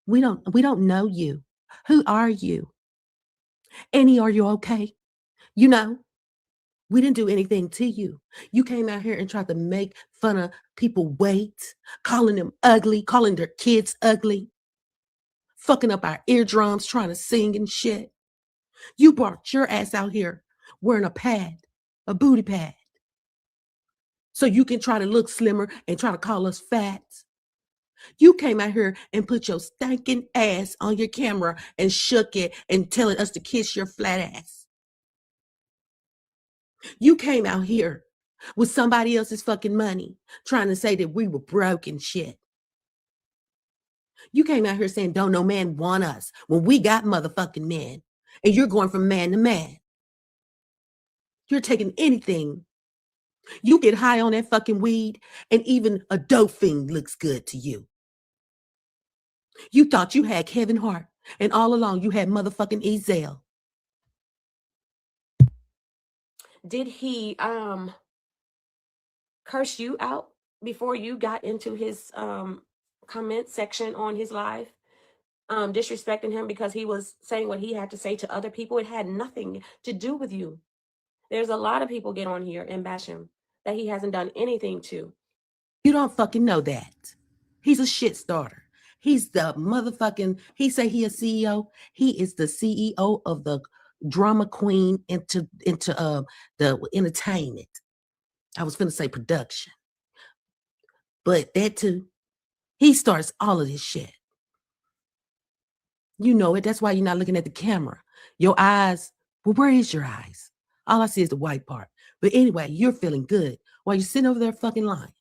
We don't know you. Who are you? Annie, are you okay? You know, we didn't do anything to you. You came out here and tried to make fun of people weight, calling them ugly, calling their kids ugly, fucking up our eardrums, trying to sing and shit. You brought your ass out here wearing a pad, a booty pad, so you can try to look slimmer and try to call us fat. You came out here and put your stinking ass on your camera and shook it and telling us to kiss your flat ass. You came out here with somebody else's fucking money trying to say that we were broke and shit. You came out here saying don't no man want us when we got motherfucking men, and you're going from man to man. You're taking anything. You get high on that fucking weed and even a dope fiend looks good to you. You thought you had Kevin Hart and all along you had motherfucking Ezel. Did he curse you out before you got into his comment section on his live? Disrespecting him because he was saying what he had to say to other people. It had nothing to do with you. There's a lot of people get on here and bash him that he hasn't done anything to. You don't fucking know that. He's a shit starter. He's the motherfucking, he say he a CEO. He is the CEO of the drama queen into the entertainment. I was finna say production. But that too. He starts all of this shit. You know it. That's why you're not looking at the camera. Your eyes, well, where is your eyes? All I see is the white part. But anyway, you're feeling good while you're sitting over there fucking lying.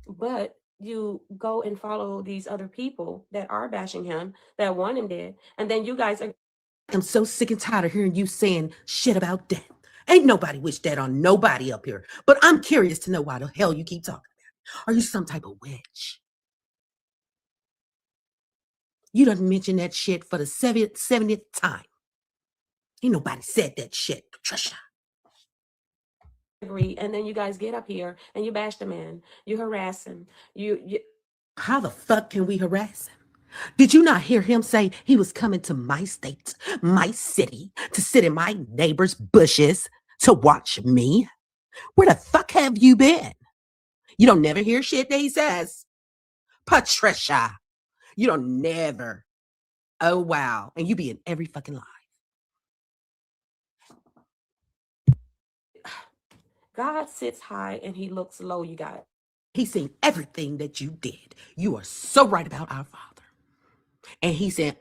But you go and follow these other people that are bashing him, that want him dead, and then you guys are. I'm so sick and tired of hearing you saying shit about death. Ain't nobody wish that on nobody up here. But I'm curious to know why the hell you keep talking about it. Are you some type of witch? You done mentioned that shit for the 70th time. Ain't nobody said that shit, Patricia. And then you guys get up here and you bash the man. You harass him. You. How the fuck can we harass him? Did you not hear him say he was coming to my state, my city, to sit in my neighbor's bushes to watch me? Where the fuck have you been? You don't never hear shit that he says. Patricia, you don't never. Oh, wow. And you be in every fucking lie. God sits high and he looks low, you guys. He's seen everything that you did. You are so right about our Father. And he said,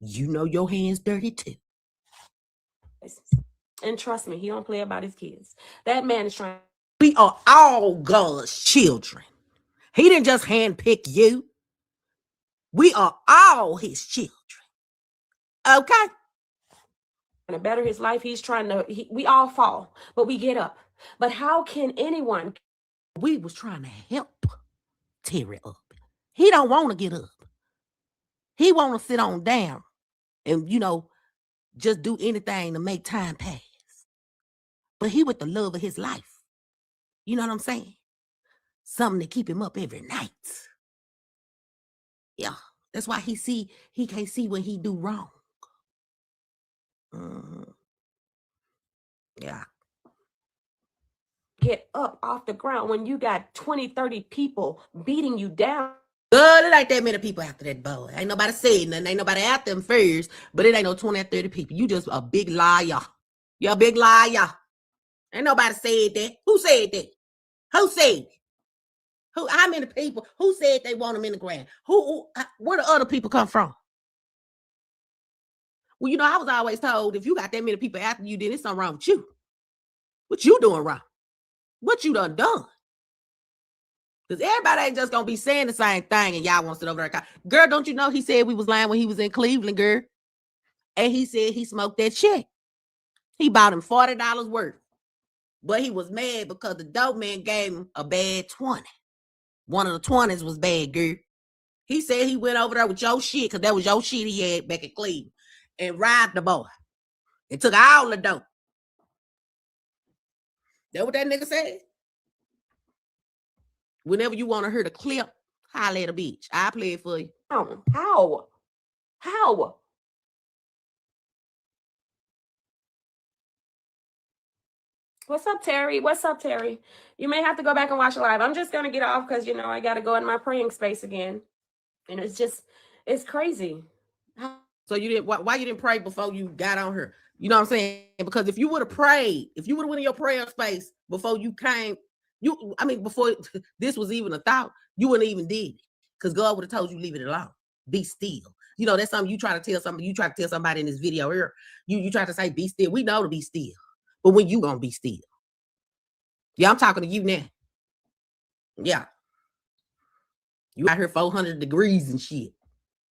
you know your hands dirty too. And trust me, he don't play about his kids. That man is trying. We are all God's children. He didn't just handpick you. We are all his children. Okay? To better his life, he's trying to, we all fall, but we get up. But how can anyone? We was trying to help Terry up. He don't want to get up. He want to sit on down and, just do anything to make time pass. But he with the love of his life. You know what I'm saying? Something to keep him up every night. Yeah, that's why he can't see when he do wrong. Yeah. Get up off the ground when you got 20, 30 people beating you down. Good, it ain't that many people after that boy. Ain't nobody saying nothing. Ain't nobody after them first, but it ain't no 20 or 30 people. You just a big liar. You're a big liar. Ain't nobody said that. Who said that? Who said it? How many people? Who said they want them in the ground? Where the other people come from? Well, I was always told if you got that many people after you, then it's something wrong with you. What you doing wrong? What you done? Because everybody ain't just going to be saying the same thing and y'all want to sit over there. Girl, don't you know he said we was lying when he was in Cleveland, girl? And he said he smoked that shit. He bought him $40 worth. But he was mad because the dope man gave him a bad 20. One of the 20s was bad, girl. He said he went over there with your shit, because that was your shit he had back at Cleveland, and robbed the boy. And took all the dope. That what that nigga said? Whenever you want to hear the clip, holla at a bitch. I play it for you. How? What's up, Terry? You may have to go back and watch live. I'm just going to get off because, I got to go in my praying space again. And it's crazy. So you didn't, why you didn't pray before you got on her? You know what I'm saying? Because if you would have prayed, if you would have went in your prayer space before you came, before this was even a thought, you wouldn't even did it. Because God would have told you, leave it alone. Be still. That's something you try to tell somebody. You try to tell somebody in this video here. You try to say, be still. We know to be still. But when you gonna be still? Yeah, I'm talking to you now. Yeah. You out here 400 degrees and shit.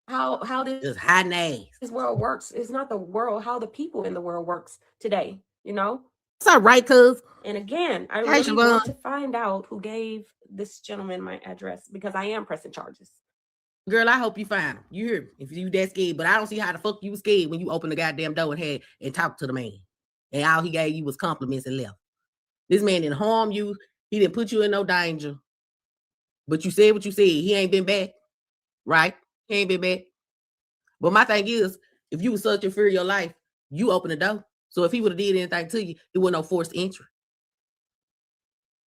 How does just hot ass this world works? It's not the world, how the people in the world works today, It's all right, cuz. And again, I really want to find out who gave this gentleman my address because I am pressing charges. Girl, I hope you find him. You hear me? If you that scared, but I don't see how the fuck you was scared when you opened the goddamn door and talked to the man. And all he gave you was compliments and left. This man didn't harm you. He didn't put you in no danger. But you said what you said. He ain't been back. Right? He ain't been back. But my thing is, if you was searching for your life, you open the door. So if he would have did anything to you, it wasn't no forced entry.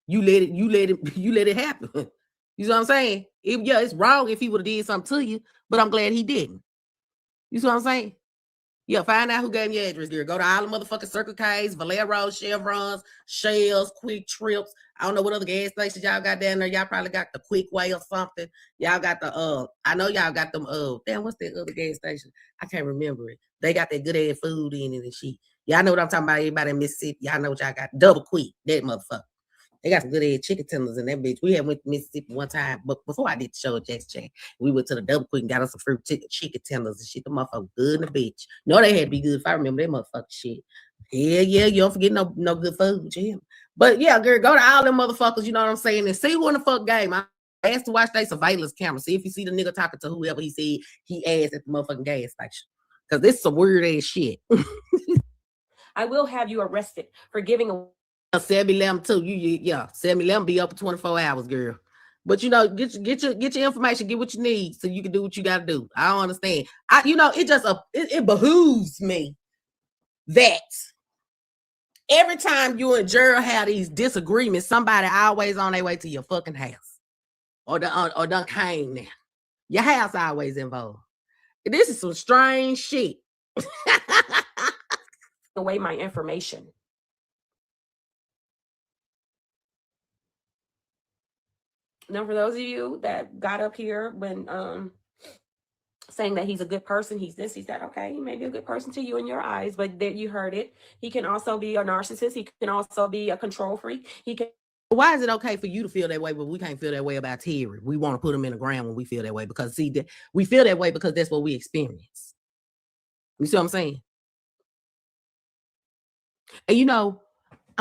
You let it happen. You know what I'm saying? It's wrong if he would have did something to you, but I'm glad he didn't. You see what I'm saying? Yeah, find out who gave your address, girl. Go to all the motherfucking Circle K's, Valero, Chevrons, Shells, Quick Trips. I don't know what other gas stations y'all got down there. Y'all probably got the Quick Way or something. Y'all got the I know y'all got them damn, what's that other gas station? I can't remember it. They got that good ass food in it and shit. Y'all know what I'm talking about. Everybody in Mississippi. Y'all know what y'all got. Double Quick, that motherfucker. They got some good ass chicken tenders in that bitch. We had went to Mississippi one time, but before I did the show at Jack's Chain, we went to the Double Quick and got us some fruit chicken tenders and shit. The motherfucker good in the bitch. No, they had to be good if I remember that motherfucking shit. Yeah, you don't forget no good food, you hear me? But yeah, girl, go to all them motherfuckers, you know what I'm saying, and see who in the fuck game. I asked to watch their surveillance camera. See if you see the nigga talking to whoever he said he asked at the motherfucking gas station. Because this is some weird ass shit. I will have you arrested for giving a 7-11 too. Yeah, 7-11 be up for 24 hours, girl. But get your information, get what you need so you can do what you gotta do. I don't understand. It behooves me that every time you and Jerol have these disagreements, somebody always on their way to your fucking house. Or done came now. Your house always involved. This is some strange shit. away my information. Now, for those of you that got up here when saying that he's a good person, he's this, he's that, okay, he may be a good person to you in your eyes, but there you heard it. He can also be a narcissist. He can also be a control freak. He can. Why is it okay for you to feel that way, but we can't feel that way about Terry? We want to put him in the ground when we feel that way because we feel that way because that's what we experience. You see what I'm saying? And I'm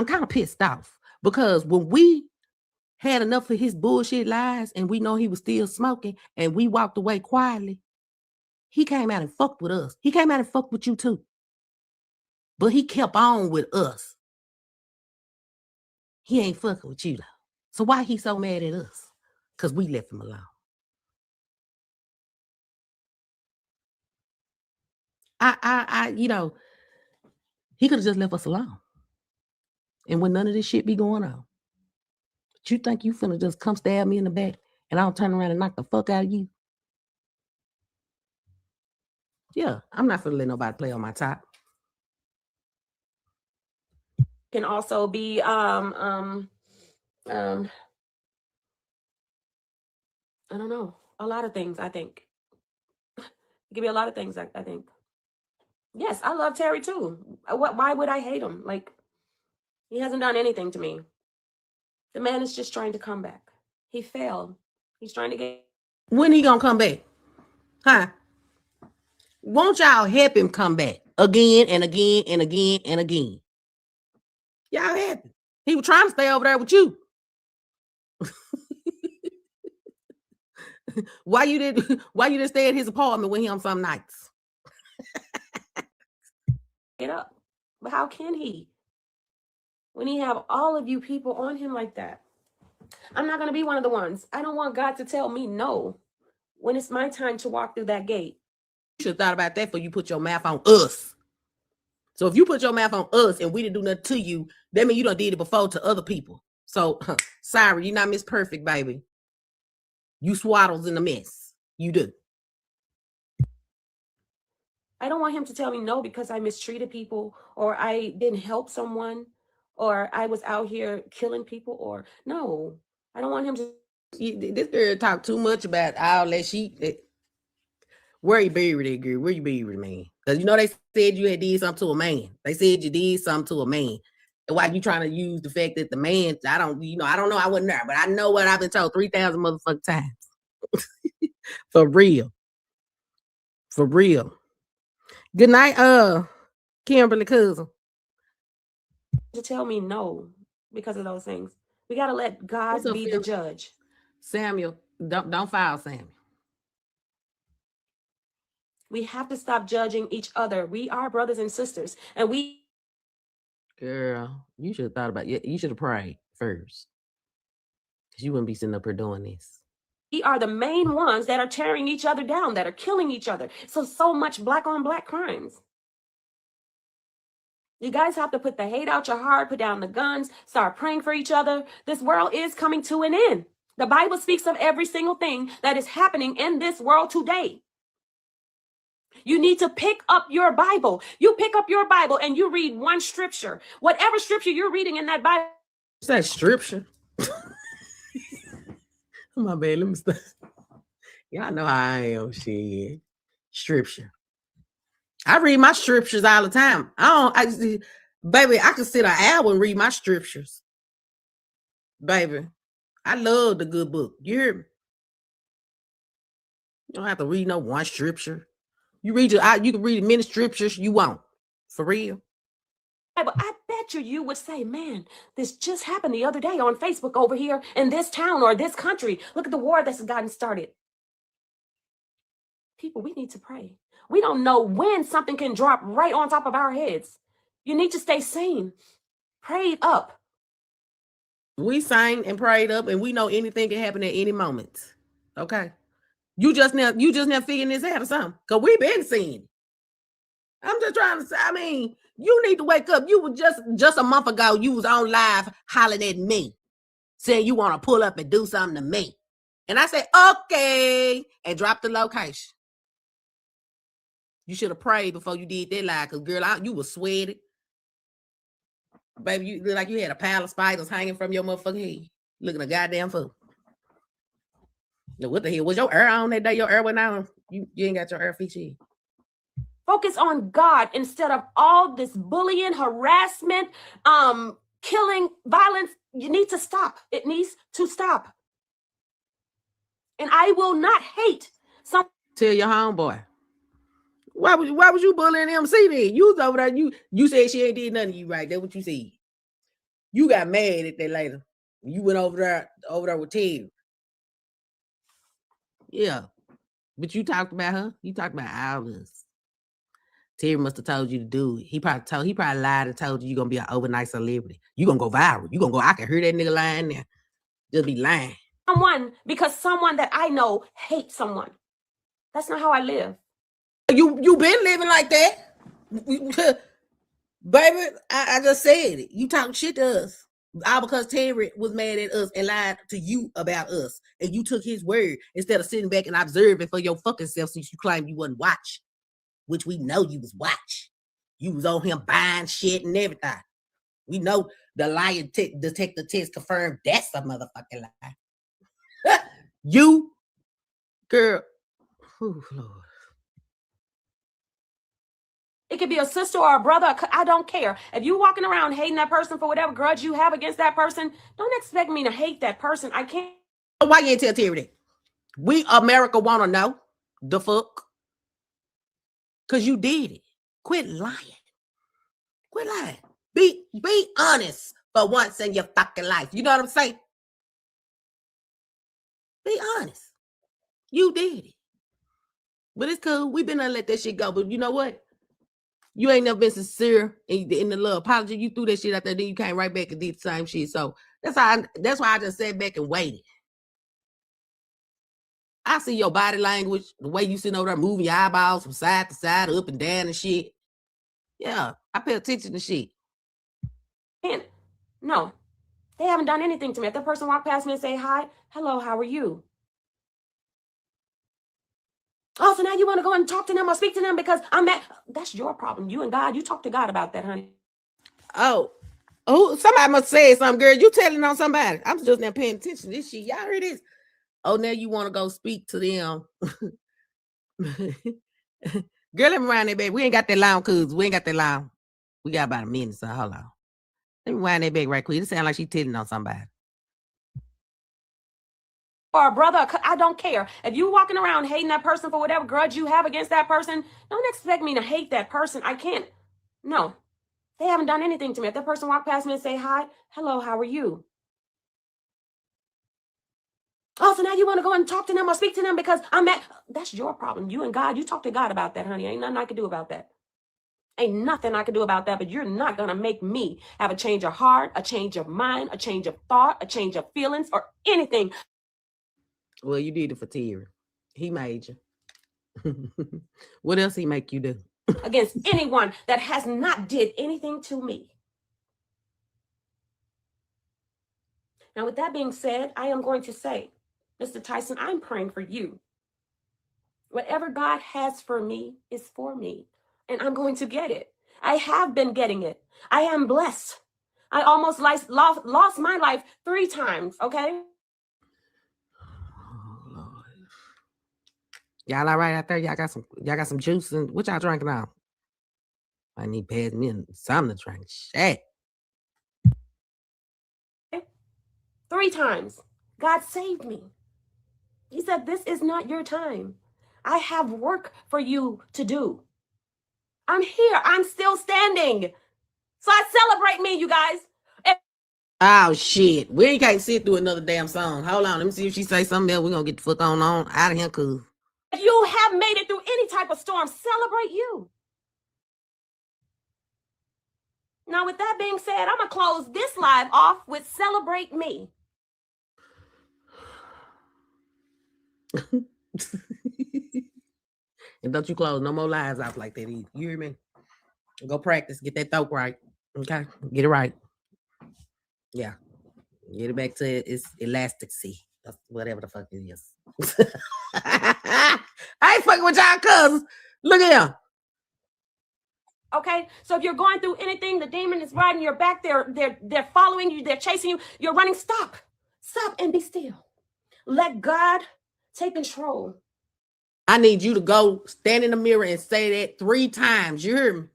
kind of pissed off because when we had enough of his bullshit lies and we know he was still smoking and we walked away quietly, he came out and fucked with us. He came out and fucked with you too. But he kept on with us. He ain't fucking with you though. So why he so mad at us? Because we left him alone. He could have just left us alone. And when none of this shit be going on. But you think you finna just come stab me in the back and I'll turn around and knock the fuck out of you? Yeah, I'm not finna let nobody play on my top. Can also be I don't know, a lot of things. I think it could be a lot of things. I think. Yes, I love Terry too. Why would I hate him? Like, he hasn't done anything to me. The man is just trying to come back. He failed. He's trying to get. When he gonna come back? Huh? Won't y'all help him come back again and again and again and again? Y'all help him. He was trying to stay over there with you. Why you didn't stay at his apartment with him some nights? Get up. But how can he? When he have all of you people on him like that. I'm not going to be one of the ones. I don't want God to tell me no when it's my time to walk through that gate. You should have thought about that before you put your mouth on us. So if you put your mouth on us and we didn't do nothing to you, that means you done did it before to other people. So sorry, you're not Miss Perfect, baby. You swaddles in the mess. You do. I don't want him to tell me no because I mistreated people or I didn't help someone or I was out here killing people or no. I don't want him to. This girl talk too much about all that. Where you buried that girl? Where you buried, man? Because you know they said you had did something to a man. They said you did something to a man. And why you trying to use the fact that the man, I don't know, I wasn't there, but I know what I've been told 3,000 motherfucking times. For real. For real. Good night, Kimberly cousin. To tell me no because of those things. We got to let God be the judge. Samuel, don't file Samuel. We have to stop judging each other. We are brothers and sisters. And we. Girl, you should have thought about it. You should have prayed first. Because you wouldn't be sitting up here doing this. We are the main ones that are tearing each other down, that are killing each other. So much black on black crimes. You guys have to put the hate out your heart, put down the guns, start praying for each other. This world is coming to an end. The Bible speaks of every single thing that is happening in this world today. You need to pick up your Bible. You pick up your Bible and you read one scripture. Whatever scripture you're reading in that Bible. What's that scripture? My bad, let me stop. Y'all know how I am, shit. Scripture. I read my scriptures all the time. Baby, I can sit an hour and read my scriptures. Baby, I love the good book. You hear me? You don't have to read no one scripture. You can read as many scriptures you want. For real. But I bet you would say, man, this just happened the other day on Facebook over here in this town or this country. Look at the war that's gotten started. People, we need to pray. We don't know when something can drop right on top of our heads. You need to stay sane. Prayed up. We sang and prayed up, and we know anything can happen at any moment. Okay. You just now figuring this out or something. Because we've been seeing it. I'm just trying to say, you need to wake up. You were just a month ago, you was on live hollering at me, saying you want to pull up and do something to me. And I said, okay, and drop the location. You should have prayed before you did that live, because girl, you was sweaty. Baby, you look like you had a pile of spiders hanging from your motherfucking head. Looking a goddamn fool. Now, what the hell? Was your air on that day? Your air went on? You ain't got your air featured. Focus on God instead of all this bullying, harassment, killing, violence. You need to stop. It needs to stop. And I will not hate some. Tell your homeboy. Why was you bullying MC then? You was over there. You said she ain't did nothing to you, right? That's what you said. You got mad at that later. You went over there with Ted. Yeah. But you talked about her. You talked about all this. Terry must have told you to do it. He probably lied and told you you're gonna be an overnight celebrity. You're gonna go viral. You're gonna go, I can hear that nigga lying there. Just be lying. Because someone that I know hates someone. That's not how I live. You been living like that. Baby, I just said it. You talking shit to us. All because Terry was mad at us and lied to you about us. And you took his word instead of sitting back and observing for your fucking self since you claimed you wasn't watching. Which we know you was watching. You was on him buying shit and everything. We know the lie detector test confirmed that's a motherfucking lie. You, girl. Oh, Lord. It could be a sister or a brother. I don't care. If you walking around hating that person for whatever grudge you have against that person, don't expect me to hate that person. I can't. Why you ain't tell Terry that? We, America, want to know. The fuck? Because you did it. Quit lying. Quit lying. Be honest for once in your fucking life. You know what I'm saying? Be honest. You did it. But it's cool. We've been to let that shit go. But you know what? You ain't never been sincere in the little apology. You threw that shit out there, then you came right back and did the same shit. So that's why I just sat back and waited. I see your body language, the way you sitting over there moving your eyeballs from side to side, up and down and shit. Yeah, I pay attention to shit. And no, they haven't done anything to me. If that person walked past me and say, hi, hello, how are you? Oh, so now you want to go and talk to them or speak to them because I'm mad. That's your problem. You and God, you talk to God about that, honey. Oh, somebody must say something, girl. You telling on somebody. I'm just not paying attention to this shit. Y'all heard this? Oh, now you want to go speak to them. Girl, let me wind that back. We ain't got that long, cuz. We ain't got that long. We got about a minute, so hold on. Let me wind that back right quick. It sounds like she telling on somebody. Or a brother, I don't care. If you walking around hating that person for whatever grudge you have against that person, don't expect me to hate that person. I can't. No, they haven't done anything to me. If that person walked past me and say, hi, hello, how are you? Oh, so now you want to go and talk to them or speak to them because I'm mad. That's your problem. You and God, you talk to God about that, honey. Ain't nothing I can do about that. Ain't nothing I can do about that, but you're not going to make me have a change of heart, a change of mind, a change of thought, a change of feelings, or anything. Well, you did it for Terry. He made you. What else he make you do? Against anyone that has not did anything to me. Now, with that being said, I am going to say, Mr. Tyson, I'm praying for you. Whatever God has for me is for me, and I'm going to get it. I have been getting it. I am blessed. I almost lost my life 3 times, okay? Y'all all right out there? Y'all got some juice and what y'all drinking now? I need pass me something to drink. Shit. 3 times. God saved me. He said, this is not your time. I have work for you to do. I'm here. I'm still standing. So I celebrate me, you guys. Oh, shit. We ain't can't sit through another damn song. Hold on. Let me see if she say something else. We're going to get the fuck on out of here, cuz. If you have made it through any type of storm, celebrate you. Now, with that being said, I'm going to close this live off with Celebrate Me. And don't you close no more lives out like that either. You hear me? Go practice. Get that throat right. Okay? Get it right. Yeah. Get it back to its elasticity. Whatever the fuck it is. I ain't fucking with y'all cousins. Look at him. Okay, so if you're going through anything, the demon is riding your back, they're following you, they're chasing you, you're running, stop and be still. Let God take control. I need you to go stand in the mirror and say that 3 times. You hear me?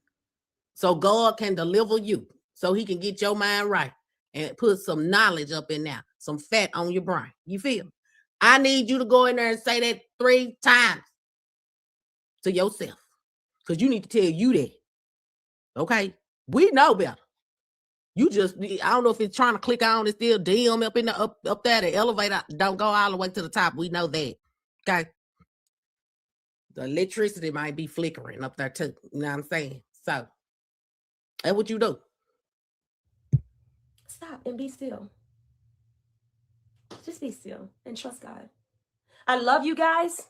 So God can deliver you, so he can get your mind right and put some knowledge up in there, some fat on your brain. You feel me? I need you to go in there and say that 3 times to yourself, because you need to tell you that. Okay, we know better. You just, I don't know if it's trying to click on, it's still dim up in the up there. The elevator don't go all the way to the top. We know that. Okay, the electricity might be flickering up there too. You know what I'm saying? So that's what you do. Stop and be still. Just be still and trust God. I love you guys.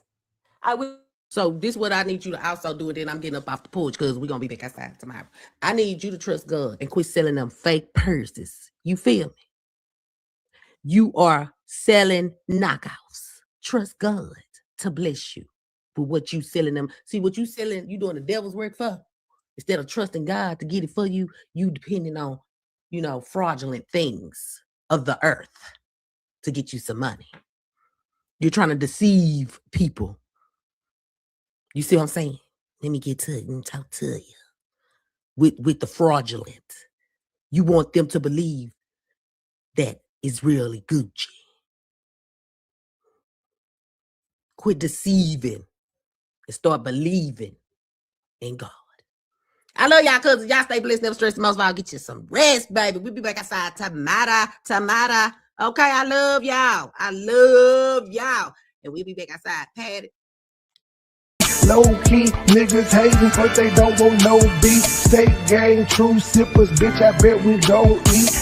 I will. So this is what I need you to also do, and then I'm getting up off the porch because we're going to be back outside tomorrow. I need you to trust God and quit selling them fake purses. You feel me? You are selling knockoffs. Trust God to bless you with what you selling them. See, what you selling, you doing the devil's work for. Instead of trusting God to get it for you, you depending on, fraudulent things of the earth to get you some money. You're trying to deceive people. You see what I'm saying? Let me get to it and talk to you. With the fraudulent. You want them to believe that it's really Gucci. Quit deceiving and start believing in God. I love y'all cousins. Y'all stay blessed, never stress. Most of all, get you some rest, baby. We'll be back outside tomorrow. Okay, I love y'all. and we'll be back outside. Paddy. Low key, niggas hating, but they don't want no beef. State gang, true sippers, bitch, I bet we don't eat.